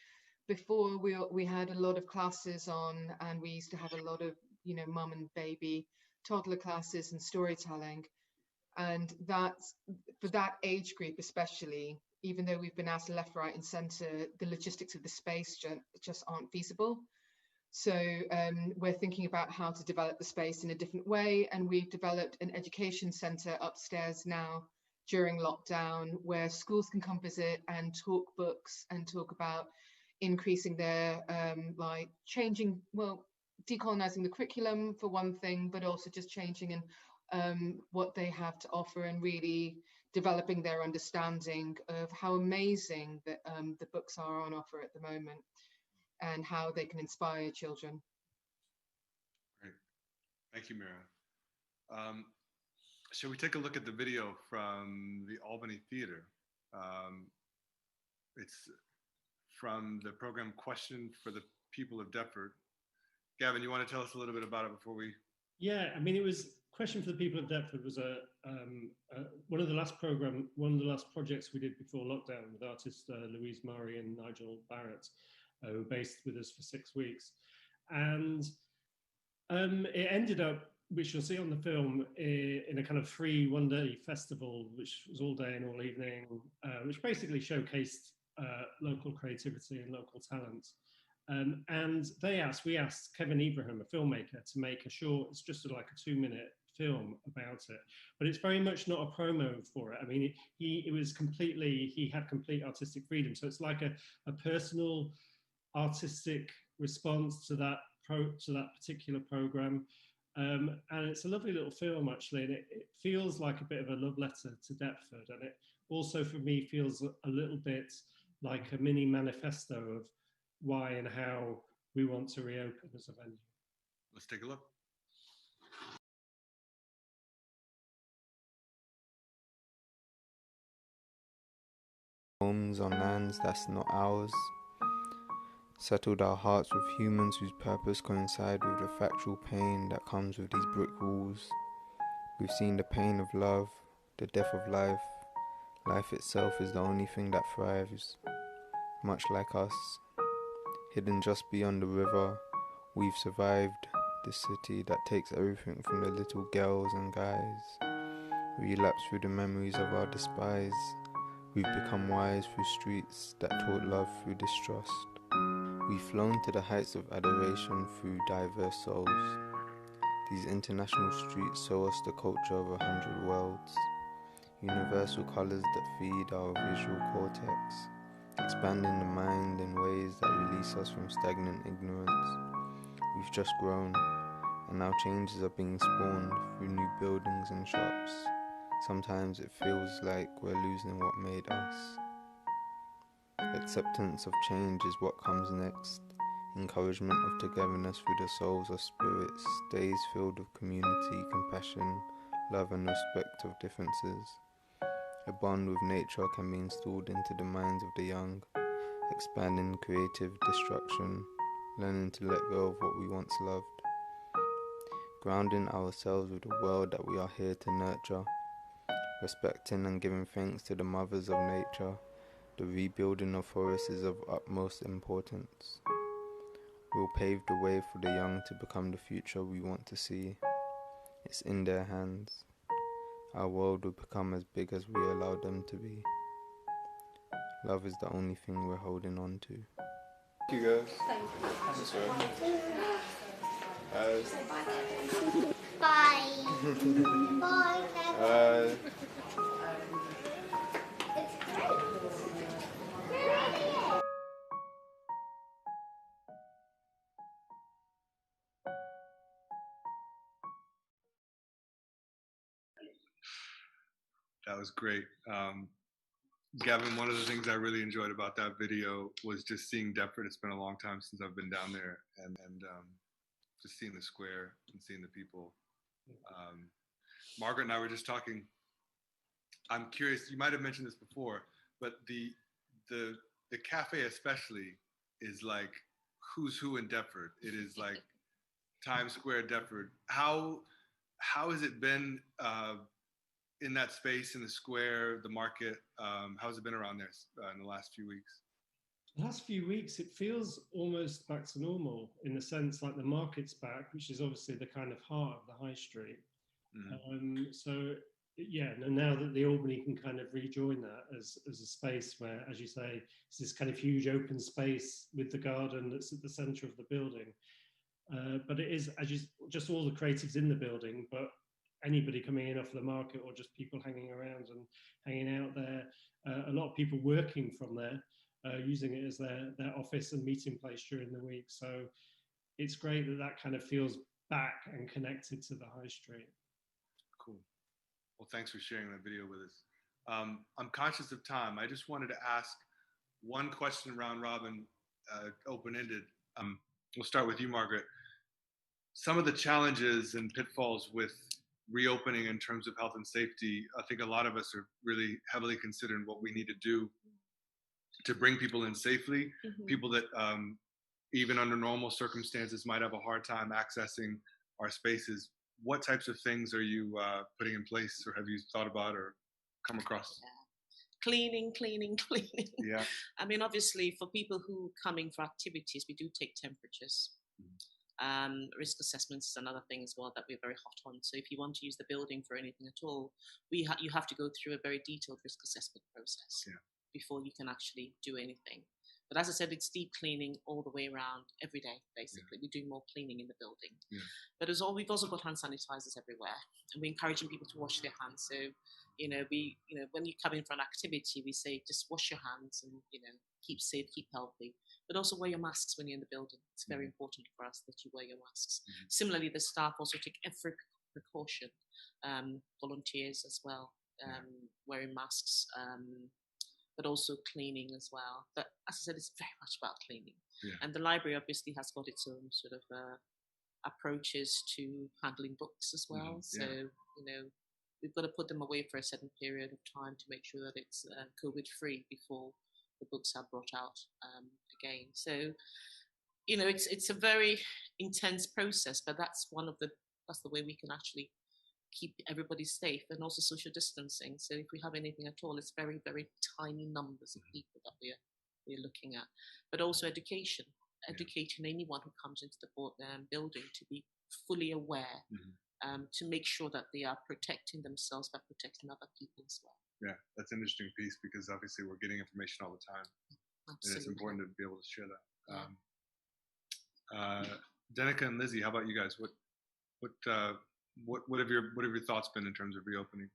before we had a lot of classes on, and we used to have a lot of, you know, mum and baby toddler classes and storytelling, and that's for that age group especially. Even though we've been asked left, right, and centre, the logistics of the space just aren't feasible. So we're thinking about how to develop the space in a different way, and we've developed an education centre upstairs now during lockdown, where schools can come visit and talk books and talk about increasing their like changing, well, decolonizing the curriculum for one thing, but also just changing and what they have to offer, and really developing their understanding of how amazing that the books are on offer at the moment, and how they can inspire children. Great. Thank you, Meera. Shall we take a look at the video from the Albany Theatre? It's from the program Question for the People of Deptford. Gavin, you want to tell us a little bit about it before we... Yeah, I mean, it was Question for the People of Deptford was one of the last projects we did before lockdown with artists Louise Murray and Nigel Barrett, who were based with us for 6 weeks. And it ended up, which you'll see on the film, in a kind of free one-day festival, which was all day and all evening, which basically showcased local creativity and local talent. And we asked Kevin Ibrahim, a filmmaker, to make a short, it's just like a 2-minute film about it, but it's very much not a promo for it. I mean, he had complete artistic freedom. So it's like a personal artistic response to that particular program. And it's a lovely little film, actually, and it feels like a bit of a love letter to Deptford. And it also, for me, feels a little bit like a mini manifesto of why and how we want to reopen as a venue. Let's take a look. Homes on lands that's not ours. Settled our hearts with humans whose purpose coincide with the factual pain that comes with these brick walls. We've seen the pain of love, the death of life. Life itself is the only thing that thrives. Much like us, hidden just beyond the river, we've survived the city that takes everything from the little girls and guys. Relapse through the memories of our despise. We've become wise through streets that taught love through distrust. We've flown to the heights of adoration through diverse souls. These international streets show us the culture of 100 worlds. Universal colours that feed our visual cortex, expanding the mind in ways that release us from stagnant ignorance. We've just grown, and now changes are being spawned through new buildings and shops. Sometimes it feels like we're losing what made us. Acceptance of change is what comes next. Encouragement of togetherness through the souls of spirits, days filled with community, compassion, love and respect of differences. A bond with nature can be installed into the minds of the young, expanding creative destruction, learning to let go of what we once loved. Grounding ourselves with the world that we are here to nurture, respecting and giving thanks to the mothers of nature. The rebuilding of forests is of utmost importance. We'll pave the way for the young to become the future we want to see. It's in their hands. Our world will become as big as we allow them to be. Love is the only thing we're holding on to. Thank you, guys. Thank you. Bye. Bye. That was great. Gavin, one of the things I really enjoyed about that video was just seeing Deptford. It's been a long time since I've been down there, and just seeing the square and seeing the people. Margaret and I were just talking. I'm curious, you might have mentioned this before, but the cafe especially is like who's who in Deptford. It is like Times Square, Deptford. How how has it been in that space, in the square, the market? How's it been around there in the last few weeks? The last few weeks, it feels almost back to normal in the sense like the market's back, which is obviously the kind of heart of the high street. So yeah, and now that the Albany can kind of rejoin that as a space where, as you say, it's this kind of huge open space with the garden that's at the centre of the building. But it is, as you, just all the creatives in the building, but anybody coming in off the market or just people hanging around and hanging out there. A lot of people working from there, using it as their office and meeting place during the week. So it's great that that kind of feels back and connected to the high street. Cool. Well, thanks for sharing that video with us. I'm conscious of time. I just wanted to ask one question around Robyn, open-ended. We'll start with you, Margaret. Some of the challenges and pitfalls with reopening in terms of health and safety, I think a lot of us are really heavily considering what we need to do to bring people in safely, people that even under normal circumstances might have a hard time accessing our spaces. What types of things are you putting in place, or have you thought about or come across? Cleaning. Yeah. I mean, obviously, for people who come in for activities, we do take temperatures. Risk assessments is another thing as well that we're very hot on. So if you want to use the building for anything at all, you have to go through a very detailed risk assessment process before you can actually do anything. But as I said, it's deep cleaning all the way around every day, basically. We do more cleaning in the building. But we've also got hand sanitizers everywhere, and we're encouraging people to wash their hands. So, when you come in for an activity, we say just wash your hands and, keep safe, keep healthy. But also wear your masks when you're in the building. It's very important for us that you wear your masks. Similarly, the staff also take every precaution, volunteers as well, wearing masks, but also cleaning as well. But as I said, it's very much about cleaning. And the library obviously has got its own sort of approaches to handling books as well. So, we've got to put them away for a certain period of time to make sure that it's COVID-free before the books are brought out again. So, it's a very intense process, but that's the way we can actually keep everybody safe, and also social distancing. So if we have anything at all, it's very, very tiny numbers of people that we're looking at. But also educating anyone who comes into the building to be fully aware, to make sure that they are protecting themselves by protecting other people as well. Yeah, that's an interesting piece, because obviously we're getting information all the time. Absolutely. And it's important to be able to share that. Dennica and Lizzy, how about you guys? What have your thoughts been in terms of reopening?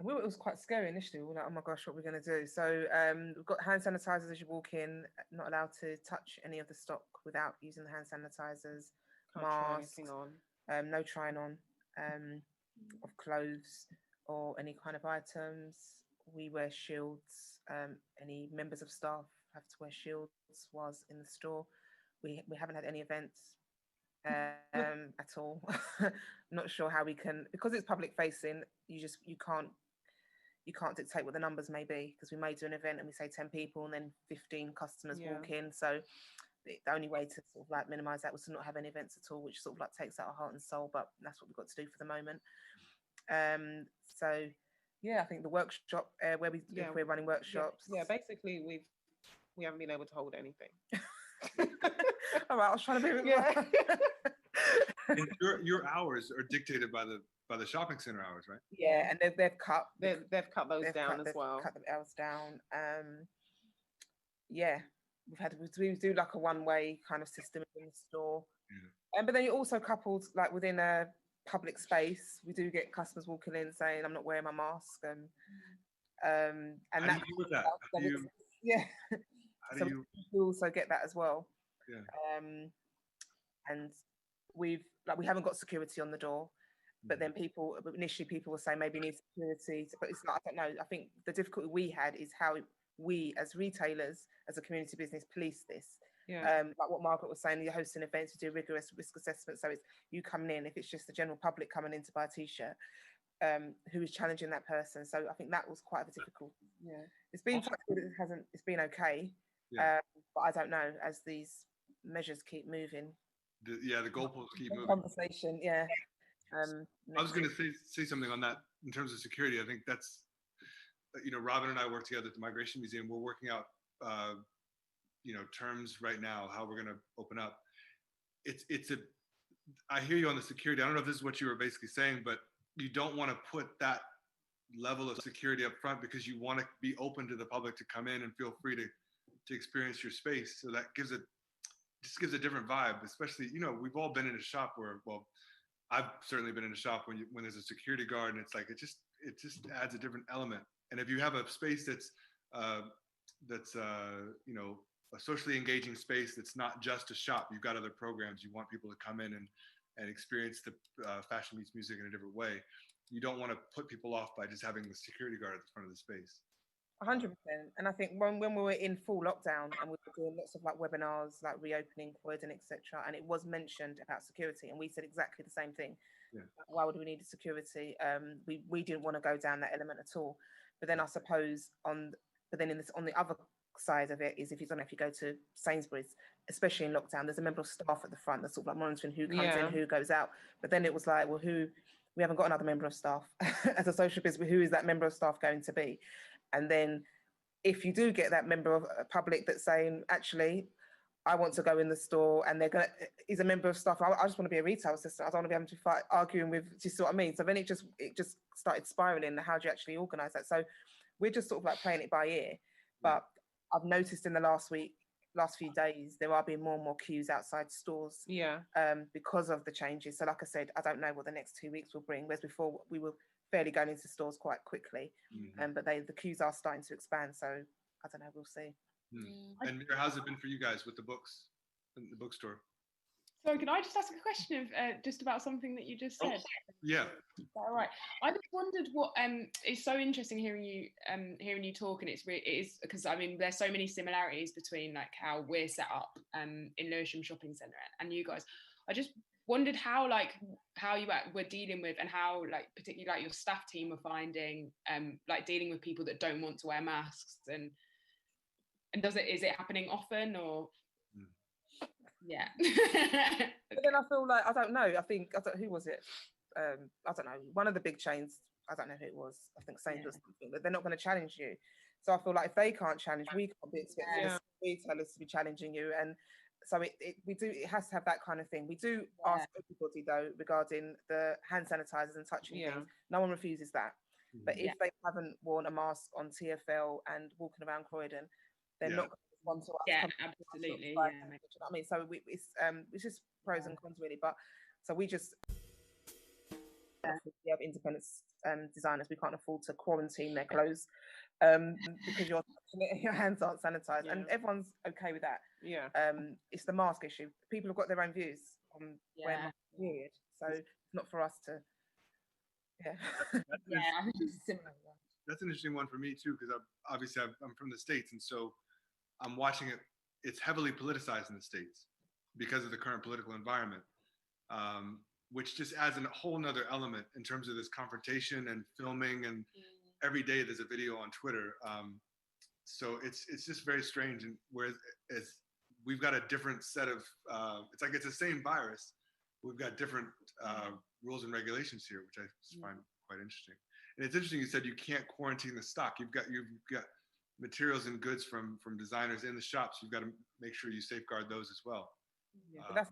Well, it was quite scary initially. We were like, oh my gosh, what are we going to do? So we've got hand sanitizers as you walk in, not allowed to touch any of the stock without using the hand sanitizers, masks, no trying on of clothes or any kind of items. We wear shields. Any members of staff have to wear shields whilst in the store. We haven't had any events at all. Not sure how we can, because it's public facing, you can't dictate what the numbers may be, because we may do an event and we say 10 people and then 15 customers walk in. So the only way to sort of like minimize that was to not have any events at all, which sort of like takes out our heart and soul, but that's what we've got to do for the moment. So yeah, I think the workshop if we're running workshops. Yeah, basically we haven't been able to hold anything. All right, I was trying to be a bit more. And your hours are dictated by the shopping center hours, right? Yeah, and they've cut those down as well. Cut the hours down. Yeah, we do like a one-way kind of system in the store. But then you also coupled like within a public space, we do get customers walking in saying, "I'm not wearing my mask," and how do you deal with that? So we also get that as well. And we haven't got security on the door, but then initially people were saying maybe need security, but it's not. I don't know. I think the difficulty we had is how we as retailers, as a community business, police this. Like what Margaret was saying, you're hosting events, you do rigorous risk assessment, so it's you coming in. If it's just the general public coming in to buy a t-shirt, who is challenging that person? So I think that was quite a difficult. It's been it's been okay, but I don't know, as these measures keep moving. The goalposts keep moving. Conversation, I was going to say something on that in terms of security. I think that's, Robyn and I work together at the Migration Museum. We're working out, terms right now, how we're going to open up. I hear you on the security. I don't know if this is what you were basically saying, but you don't want to put that level of security up front because you want to be open to the public to come in and feel free to experience your space. So that just gives a different vibe, especially, we've all been in a shop where, well, I've certainly been in a shop when there's a security guard and it's like, it just adds a different element. And if you have a space that's a socially engaging space that's not just a shop, you've got other programs, you want people to come in and experience the Fashion Meets Music in a different way. You don't want to put people off by just having the security guard at the front of the space. 100%. And I think when we were in full lockdown and we were doing lots of like webinars, like reopening Croydon, etc., and it was mentioned about security, and we said exactly the same thing. Yeah. Why would we need security? We didn't want to go down that element at all. But then I suppose on the other side of it is if you go to Sainsbury's, especially in lockdown, there's a member of staff at the front that's sort of like monitoring who comes in, who goes out. But then it was like, well, we haven't got another member of staff as a social business. Who is that member of staff going to be? And then if you do get that member of public that's saying, actually, I want to go in the store, and is a member of staff, I just want to be a retail assistant. I don't want to be having to fight, arguing with, do you see what I mean? So then it just started spiraling. How do you actually organise that? So we're just sort of like playing it by ear. But I've noticed in the last few days, there are being more and more queues outside stores. Yeah. Because of the changes. So like I said, I don't know what the next 2 weeks will bring. Whereas before we were fairly going into stores quite quickly. Mm-hmm. But the queues are starting to expand. So I don't know, we'll see. Mm. And Meera, how's it been for you guys with the books in the bookstore? So can I just ask a question of just about something that you just said? Yeah. All right. I just wondered what it's so interesting hearing you talk, and it is because I mean there's so many similarities between like how we're set up in Lewisham Shopping Centre and you guys. I just wondered how you were dealing with, and how like particularly like your staff team were finding like dealing with people that don't want to wear masks, and is it happening often, or yeah. But then I feel like I don't know. Who was it? I don't know. One of the big chains. I don't know who it was. I think Sainsbury's something. But they're not going to challenge you. So I feel like if they can't challenge, we can't be expecting retailers to be challenging you. And so it has to have that kind of thing. We do ask everybody though regarding the hand sanitizers and touching things. No one refuses that. But if they haven't worn a mask on TFL and walking around Croydon, they're not going to respond to us. Yeah, absolutely. Yeah, you know what I mean, so it's just pros and cons really. But so we have independent designers. We can't afford to quarantine their clothes because your hands aren't sanitized, and everyone's okay with that. Yeah. It's the mask issue. People have got their own views on wearing masks, period. So it's not for us to. Yeah. I think it's similar. That's an interesting one for me too, because I'm from the States, and so I'm watching it. It's heavily politicized in the States because of the current political environment, which just adds a whole nother element in terms of this confrontation and filming, and every day there's a video on Twitter. So it's just very strange, and whereas we've got a different set of, it's like it's the same virus, we've got different rules and regulations here, which I find quite interesting. And it's interesting you said you can't quarantine the stock. You've got materials and goods from designers in the shops. You've got to make sure you safeguard those as well. Yeah, but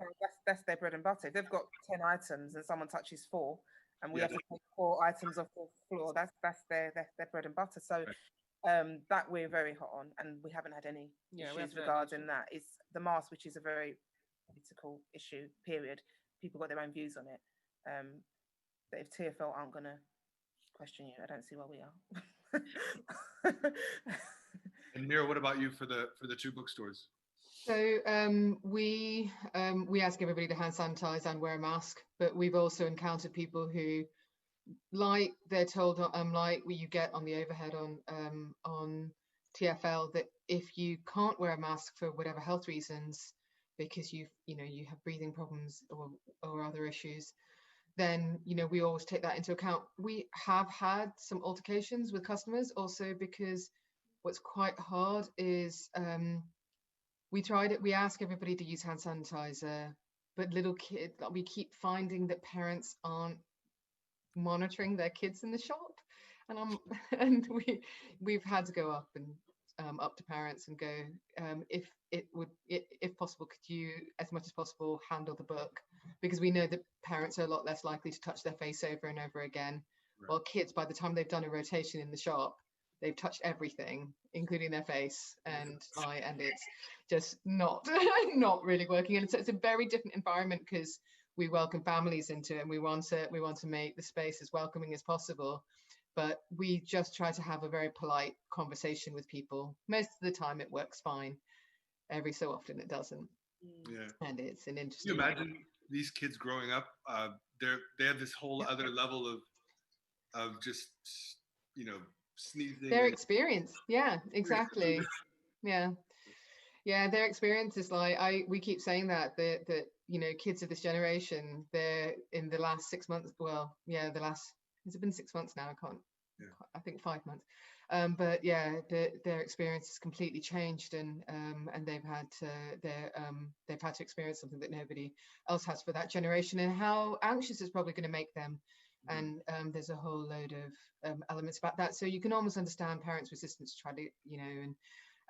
that's their bread and butter. If they've got 10 items and someone touches 4, and we have to take 4 items off the floor, that's their bread and butter. So that we're very hot on, and we haven't had any issues regarding that. It's the mask, which is a very political issue, period. People got their own views on it. But if TFL aren't going to question you, I don't see why we are. And Meera, what about you for the 2 bookstores? So we ask everybody to hand sanitize and wear a mask, but we've also encountered people who, like they're told, like you get on the overhead on TFL, that if you can't wear a mask for whatever health reasons, because you have breathing problems or other issues, then we always take that into account. We have had some altercations with customers also, because what's quite hard is we ask everybody to use hand sanitizer but little kids, like, we keep finding that parents aren't monitoring their kids in the shop, and and we've had to go up and up to parents and go, if possible, could you, as much as possible, handle the book, because we know that parents are a lot less likely to touch their face over and over again. Right. While kids, by the time they've done a rotation in the shop, they've touched everything, including their face and eye, and it's just not really working. And it's a very different environment, because we welcome families into it, and we want to make the space as welcoming as possible. But we just try to have a very polite conversation with people. Most of the time it works fine. Every so often it doesn't. Yeah. And it's an interesting. Can you imagine these kids growing up? They have this whole other level of just, sneezing. Their experience. Yeah, exactly. Yeah. Yeah, their experience is like, we keep saying that kids of this generation, they're in the last 6 months, has it been 6 months now? I think 5 months. But yeah, their experience has completely changed, and they've had to experience something that nobody else has for that generation, and how anxious it's probably going to make them. And there's a whole load of elements about that. So you can almost understand parents' resistance to try to,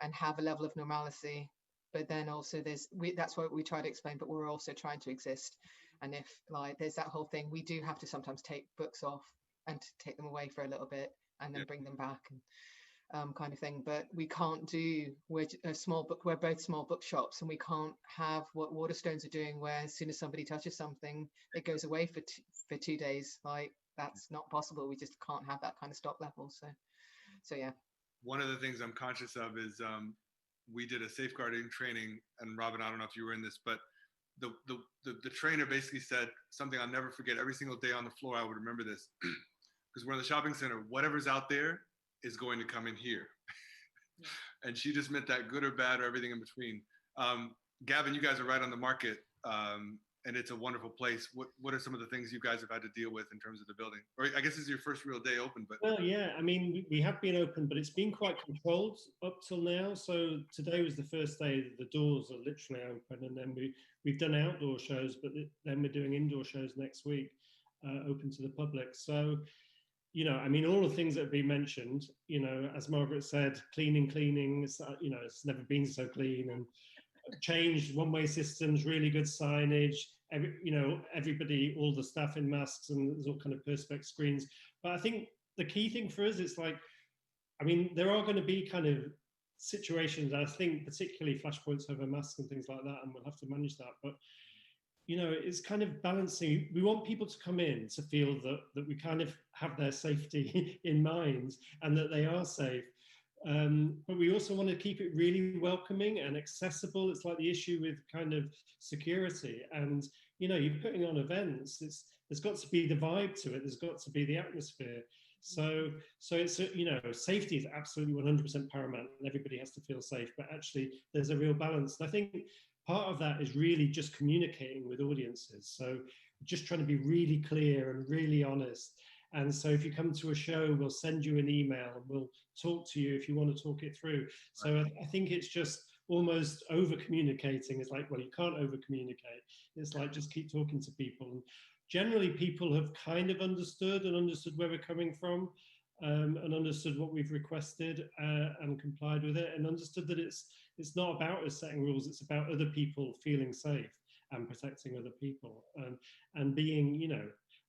and have a level of normalcy. But then also that's what we try to explain, but we're also trying to exist. And if there's that whole thing, we do have to sometimes take books off and to take them away for a little bit and then bring them back, and kind of thing. But we can't we're both small bookshops, and we can't have what Waterstones are doing, where as soon as somebody touches something, it goes away for 2 days. That's not possible. We just can't have that kind of stock level. So yeah. One of the things I'm conscious of is we did a safeguarding training, and Robyn, I don't know if you were in this, but the trainer basically said something I'll never forget. Every single day on the floor, I would remember this. Because we're in the shopping center, whatever's out there is going to come in here. Yeah. And she just meant that, good or bad or everything in between. Gavin, you guys are right on the market, and it's a wonderful place. What are some of the things you guys have had to deal with in terms of the building? Or I guess this is your first real day open, but. Well, yeah, I mean, we have been open, but it's been quite controlled up till now. So today was the first day that the doors are literally open, and then we've done outdoor shows, but then we're doing indoor shows next week, open to the public. So, I mean, all the things that have been mentioned, as Margaret said, cleaning, it's never been so clean, and changed one-way systems, really good signage, everybody, all the staff in masks, and there's all kind of perspex screens. But I think the key thing for us is there are going to be kind of situations, I think, particularly flashpoints over masks and things like that, and we'll have to manage that. But it's kind of balancing. We want people to come in to feel that we kind of have their safety in mind and that they are safe. But we also want to keep it really welcoming and accessible. It's like the issue with kind of security. And, you're putting on events. There's got to be the vibe to it. There's got to be the atmosphere. So it's, safety is absolutely 100% paramount, and everybody has to feel safe. But actually, there's a real balance. And I think part of that is really just communicating with audiences. So just trying to be really clear and really honest. And so if you come to a show, we'll send you an email and we'll talk to you if you want to talk it through. So I think it's just almost over communicating. It's like, well, you can't over communicate. It's like, just keep talking to people. And generally people have kind of understood where we're coming from, and understood what we've requested, and complied with it, and understood that it's not about us setting rules. It's about other people feeling safe and protecting other people, and being,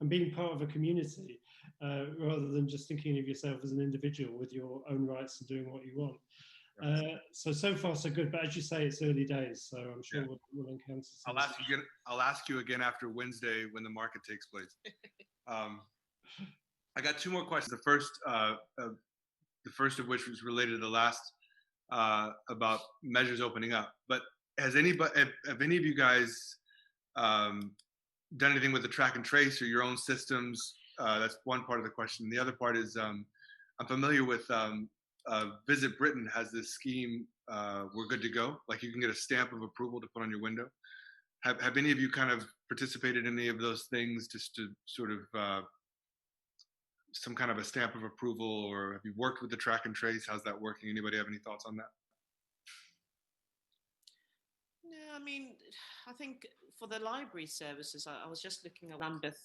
and being part of a community, rather than just thinking of yourself as an individual with your own rights and doing what you want. So far so good, but as you say, it's early days, so I'm sure we'll encounter some. I'll ask you again after Wednesday when the market takes place. I got two more questions. The first of which was related to the last, about measures opening up. But have any of you guys done anything with the track and trace or your own systems? That's one part of the question. The other part is, I'm familiar with Visit Britain has this scheme, We're Good to Go. Like, you can get a stamp of approval to put on your window. Have any of you kind of participated in any of those things, just to sort of some kind of a stamp of approval, or have you worked with the track and trace? How's that working? Anybody have any thoughts on that? No, I mean, I think for the library services, I was just looking at what Lambeth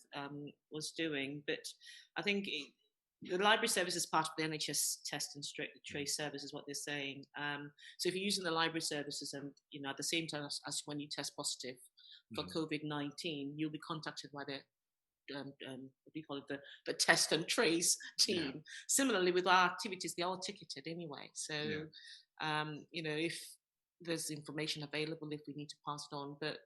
was doing, but I think the library service is part of the NHS test and trace service, is what they're saying. So if you're using the library services, and at the same time as when you test positive for COVID-19, you'll be contacted by the what do you call it, the test and trace team. Yeah. Similarly, with our activities, they're all ticketed anyway. So, if there's information available, if we need to pass it on, but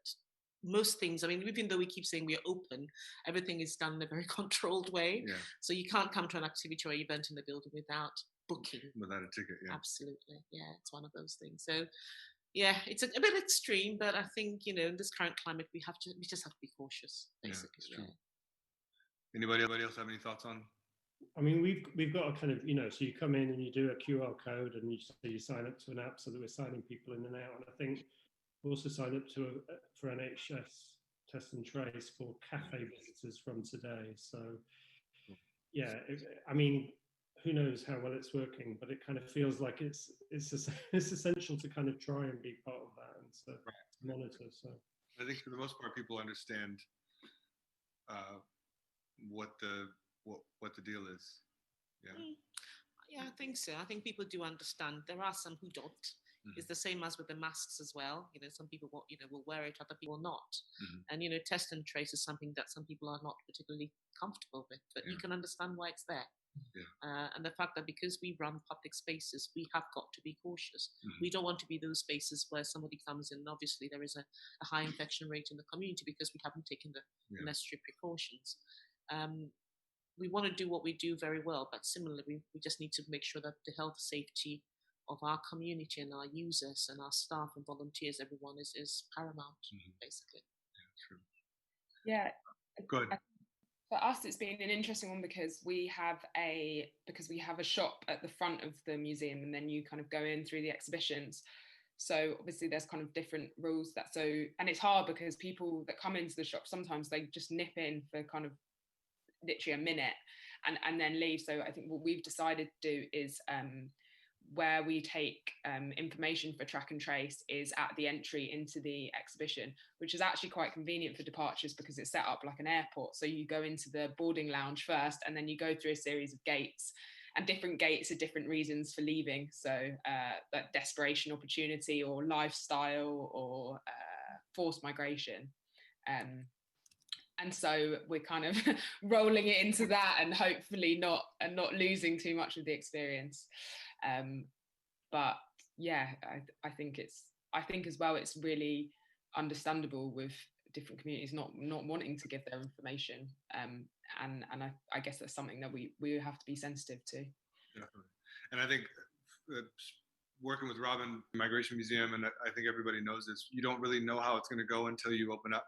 most things, I mean, even though we keep saying we're open, everything is done in a very controlled way. Yeah. So you can't come to an activity or event in the building without booking. Without a ticket, yeah. Absolutely, yeah, it's one of those things. So, yeah, it's a bit extreme, but I think, in this current climate, we just have to be cautious, basically. Yeah, Anybody else have any thoughts on? I mean, we've got a kind of, so you come in and you do a QR code and you sign up to an app so that we're signing people in and out. And I think we also signed up for NHS test and trace for cafe visitors from today. So, yeah, I mean, who knows how well it's working, but it kind of feels like it's essential to kind of try and be part of that and to monitor. So I think for the most part, people understand what the deal is. Yeah, I think so. I think people do understand. There are some who don't. It's the same as with the masks as well. Some people will wear it, other people will not. And test and trace is something that some people are not particularly comfortable with, but you can understand why it's there. And the fact that because we run public spaces, we have got to be cautious. We don't want to be those spaces where somebody comes in and obviously there is a high infection rate in the community because we haven't taken the necessary precautions. We want to do what we do very well, but similarly, we just need to make sure that the health safety of our community and our users and our staff and volunteers, everyone is paramount, basically. Yeah, true. Yeah. Good. For us, it's been an interesting one because we have a shop at the front of the museum, and then you kind of go in through the exhibitions. So obviously there's kind of different rules and it's hard because people that come into the shop, sometimes they just nip in for kind of literally a minute and then leave. So I think what we've decided to do is where we take information for track and trace is at the entry into the exhibition, which is actually quite convenient for departures because it's set up like an airport. So you go into the boarding lounge first and then you go through a series of gates, and different gates are different reasons for leaving. So that desperation, opportunity, or lifestyle, or forced migration. And so we're kind of rolling it into that and hopefully not losing too much of the experience. But yeah, I think as well, it's really understandable with different communities not wanting to give their information. And I guess that's something that we have to be sensitive to. Definitely. And I think working with Robyn, Migration Museum, and I think everybody knows this, you don't really know how it's going to go until you open up.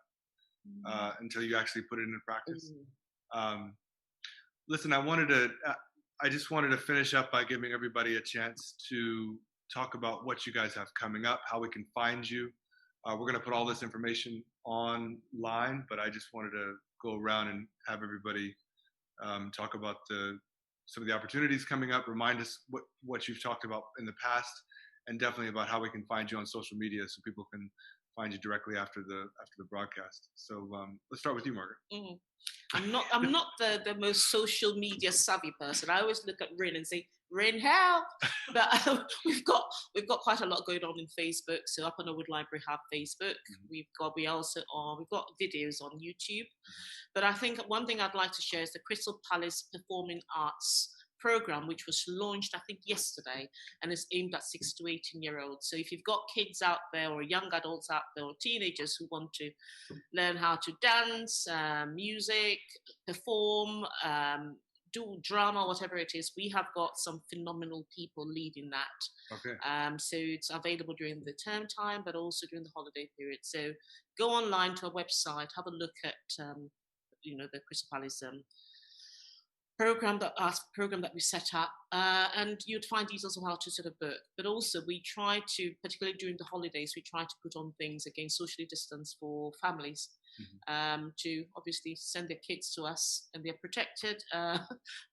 Until you actually put it into practice. Listen, I just wanted to finish up by giving everybody a chance to talk about what you guys have coming up, how we can find you. We're going to put all this information online, but I just wanted to go around and have everybody talk about some of the opportunities coming up, remind us what you've talked about in the past, and definitely about how we can find you on social media so people can find you directly after the broadcast. So let's start with you, Margaret. I'm not the most social media savvy person. I always look at Rin and say, Rin, help! But we've got quite a lot going on in Facebook. So Upper Norwood Library have Facebook. We've got videos on YouTube. But I think one thing I'd like to share is the Crystal Palace Performing Arts program, which was launched I think yesterday, and is aimed at 6 to 18-year-olds. So if you've got kids out there or young adults out there or teenagers who want to learn how to dance, music, perform, do drama, whatever it is, we have got some phenomenal people leading that. Okay. So it's available during the term time, but also during the holiday period. So go online to our website, have a look at the Crystal Palace program that we set up, and you'd find details of how to sort of book. But also we try to, particularly during the holidays, we try to put on things again socially distanced for families, to obviously send their kids to us, and they're protected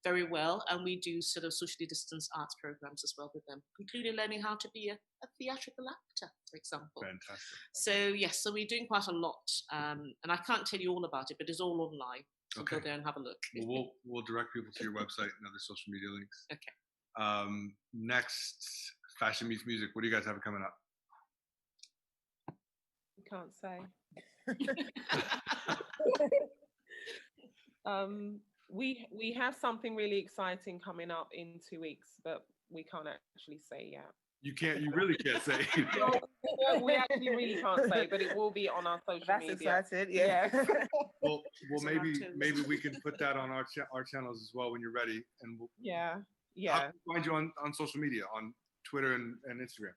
very well. And we do sort of socially distanced arts programs as well with them, including learning how to be a theatrical actor, for example. Fantastic. So yes, so we're doing quite a lot, and I can't tell you all about it, but it's all online. So go there and have a look. Well, we'll direct people to your website and other social media links. Okay. Next, Fashion Meets Music. What do you guys have coming up? We can't say. We have something really exciting coming up in 2 weeks, but we can't actually say yet. You really can't say. We actually really can't say, but it will be on our social media. That's excited, yeah. Well, maybe we can put that on our channels as well when you're ready, and we'll. Yeah. How can we find you on social media, on Twitter and Instagram?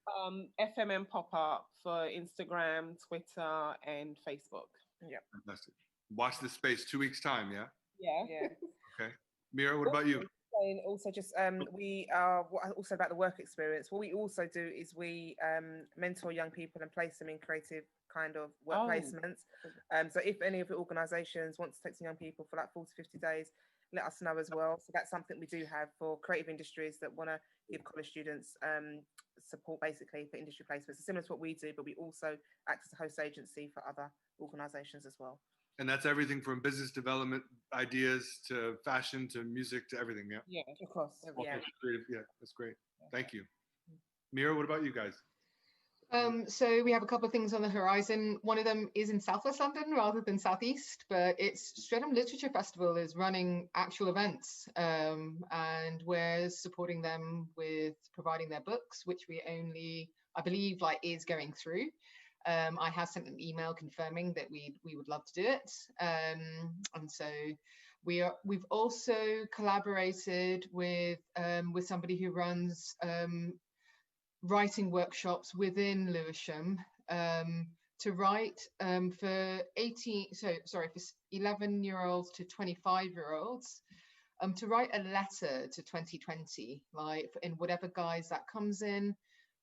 FMM Pop-Up for Instagram, Twitter, and Facebook. Yeah. Fantastic. Watch this space, 2 weeks time, yeah? Yeah. Okay. Meera, what about you? And also just we are also about the work experience. What we also do is we mentor young people and place them in creative kind of work placements. So if any of the organisations want to take some young people for like 40 to 50 days, let us know as well. So that's something we do have for creative industries that want to give college students support basically for industry placements. It's similar to what we do, but we also act as a host agency for other organisations as well. And that's everything from business development ideas to fashion to music to everything, yeah? Yeah, of course. Yeah. Creative, yeah, that's great. Thank you. Meera, what about you guys? So we have a couple of things on the horizon. One of them is in Southwest London rather than Southeast, but it's Streatham Literature Festival is running actual events, and we're supporting them with providing their books, which we only, I believe, is going through. I have sent an email confirming that we would love to do it, and so we've also collaborated with somebody who runs writing workshops within Lewisham to write for 11-year-olds to 25-year-olds to write a letter to 2020, in whatever guise that comes in.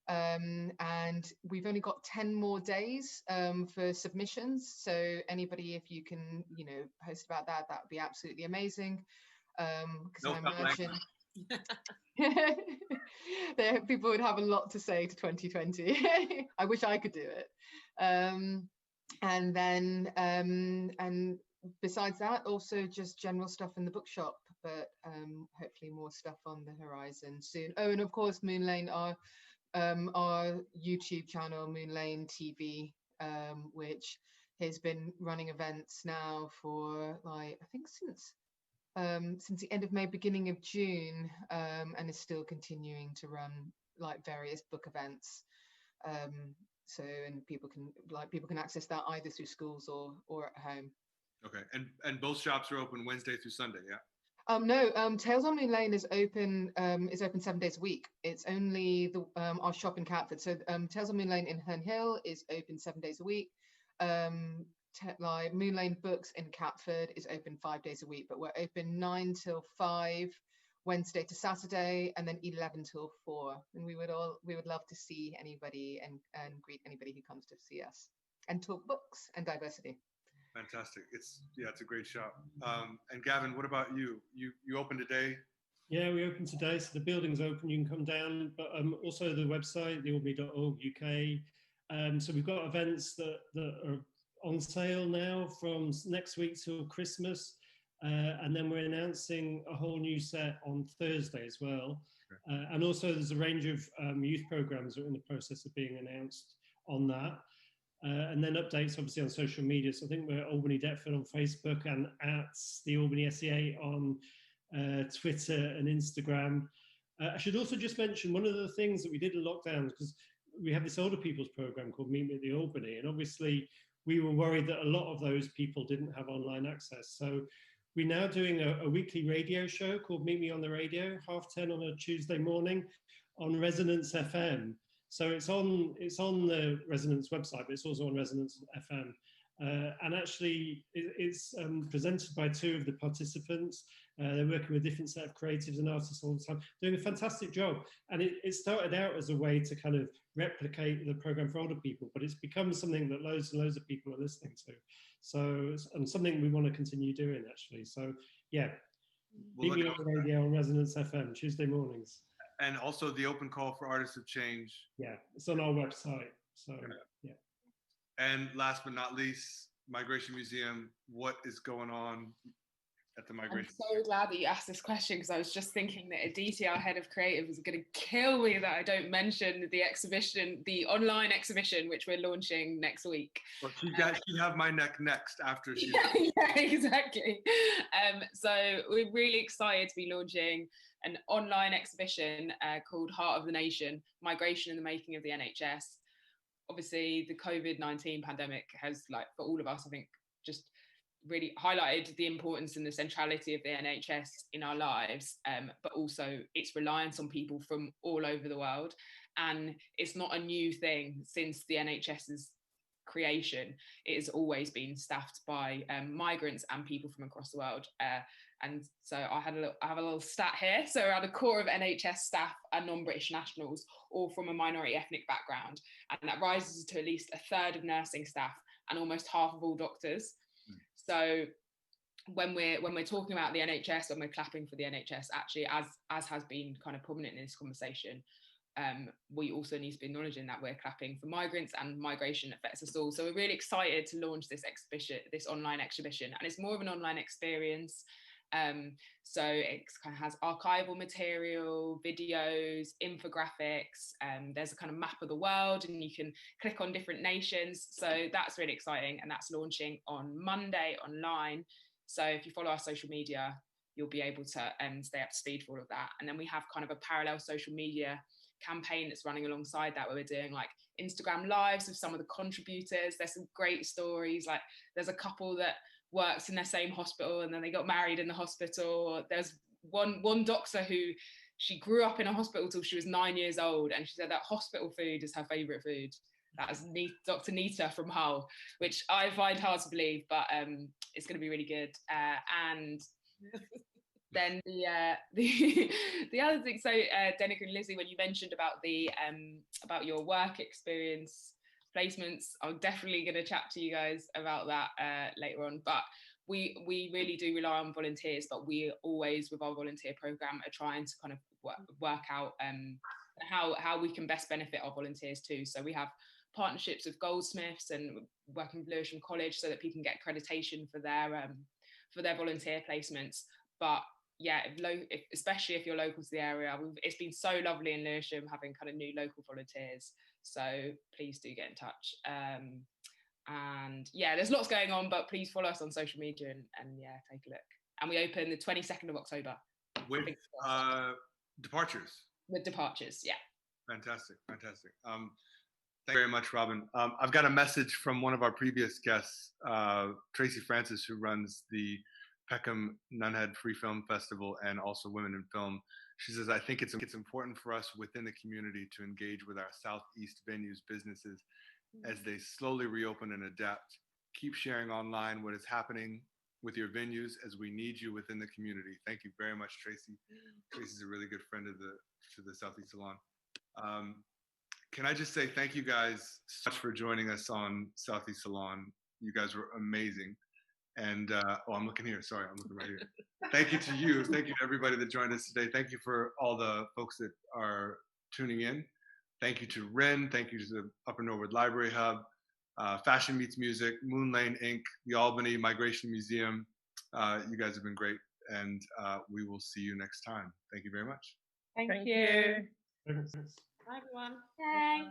And we've only got 10 more days for submissions. So anybody, if you can, post about that, that would be absolutely amazing. Because I imagine people would have a lot to say to 2020. I wish I could do it. And then, and besides that, also just general stuff in the bookshop, but hopefully more stuff on the horizon soon. Oh, and of course, Moon Lane, our YouTube channel, Moon Lane TV, which has been running events now for I think since the end of May, beginning of June, and is still continuing to run various book events. So and people can access that either through schools or at home. Okay, and both shops are open Wednesday through Sunday, yeah? No, Tales on Moon Lane is open 7 days a week. It's only our shop in Catford. So Tales on Moon Lane in Herne Hill is open 7 days a week. Moon Lane Books in Catford is open 5 days a week, but we're open 9 till 5 Wednesday to Saturday, and then 11 till 4. And we would love to see anybody and greet anybody who comes to see us and talk books and diversity. Fantastic. It's a great shop. And Gavin, what about you? You open today? Yeah, we open today. So the building's open. You can come down, but also the website, thealbany.org.uk. So we've got events that are on sale now from next week till Christmas. And then we're announcing a whole new set on Thursday as well. Okay. And also there's a range of youth programs that are in the process of being announced on that. And then updates obviously on social media. So I think we're Albany Deptford on Facebook and at the Albany SEA on Twitter and Instagram. I should also just mention one of the things that we did in lockdown, because we have this older people's program called Meet Me at the Albany. And obviously we were worried that a lot of those people didn't have online access. So we're now doing a weekly radio show called Meet Me on the Radio, 10:30 on a Tuesday morning on Resonance FM. So it's on the Resonance website, but it's also on Resonance FM. And actually, it's presented by two of the participants. They're working with a different set of creatives and artists all the time, doing a fantastic job. And it started out as a way to kind of replicate the program for older people, but it's become something that loads and loads of people are listening to. So, and something we want to continue doing, actually. So, yeah, BBO Radio on Resonance FM, Tuesday mornings. And also the open call for Artists of Change. Yeah, it's on our website. So, yeah. And last but not least, Migration Museum, what is going on at the Migration Museum? I'm so glad that you asked this question, because I was just thinking that Aditi, our head of creative, is going to kill me that I don't mention the exhibition, the online exhibition, which we're launching next week. Well, she'd have my neck next after she... Yeah, exactly. So we're really excited to be launching an online exhibition called Heart of the Nation, Migration in the Making of the NHS. Obviously, the COVID-19 pandemic has, like, for all of us, I think, just really highlighted the importance and the centrality of the NHS in our lives, but also its reliance on people from all over the world. And it's not a new thing since the NHS's creation. It has always been staffed by migrants and people from across the world. And so I have a little stat here. So around a core of NHS staff are non-British nationals, all from a minority ethnic background. And that rises to at least a third of nursing staff and almost half of all doctors. So when we're talking about the NHS, when we're clapping for the NHS, actually, as has been kind of prominent in this conversation, we also need to be acknowledging that we're clapping for migrants, and migration affects us all. So we're really excited to launch this exhibition, this online exhibition, and it's more of an online experience. So it kind of has archival material, videos, infographics, there's a kind of map of the world, and you can click on different nations. So that's really exciting, and that's launching on Monday online. So if you follow our social media, you'll be able to stay up to speed for all of that. And then we have kind of a parallel social media campaign that's running alongside that, where we're doing like Instagram lives with some of the contributors. There's some great stories, like there's a couple that works in their same hospital and then they got married in the hospital. There's one doctor who, she grew up in a hospital till she was 9 years old, and she said that hospital food is her favourite food. That is Dr. Nita from Hull, which I find hard to believe, but it's going to be really good. And then the other thing, so Dennica and Lizzy, when you mentioned about your work experience placements, I'm definitely going to chat to you guys about that later on. But we really do rely on volunteers, but we always, with our volunteer program, are trying to kind of work out how we can best benefit our volunteers too. So we have partnerships with goldsmiths and working with Lewisham College so that people can get accreditation for their volunteer placements. But yeah, especially if you're local to the area, it's been so lovely in Lewisham having kind of new local volunteers. So please do get in touch. And yeah, there's lots going on, but please follow us on social media and yeah, take a look. And we open the 22nd of October. With departures. With departures, yeah. Fantastic. Thank you very much, Robyn. I've got a message from one of our previous guests, Tracy Francis, who runs the Peckham Nunhead Free Film Festival and also Women in Film. She says, I think it's important for us within the community to engage with our Southeast venues businesses as they slowly reopen and adapt. Keep sharing online what is happening with your venues, as we need you within the community. Thank you very much, Tracy. Tracy's a really good friend of the South East Salon. Can I just say thank you guys so much for joining us on South East Salon. You guys were amazing. And I'm looking here. Sorry, I'm looking right here. Thank you to you. Thank you to everybody that joined us today. Thank you for all the folks that are tuning in. Thank you to Ren. Thank you to the Upper Norwood Library Hub, Fashion Meets Music, Moon Lane Inc., the Albany Migration Museum. You guys have been great, and we will see you next time. Thank you very much. Thank you. Bye, everyone. Bye.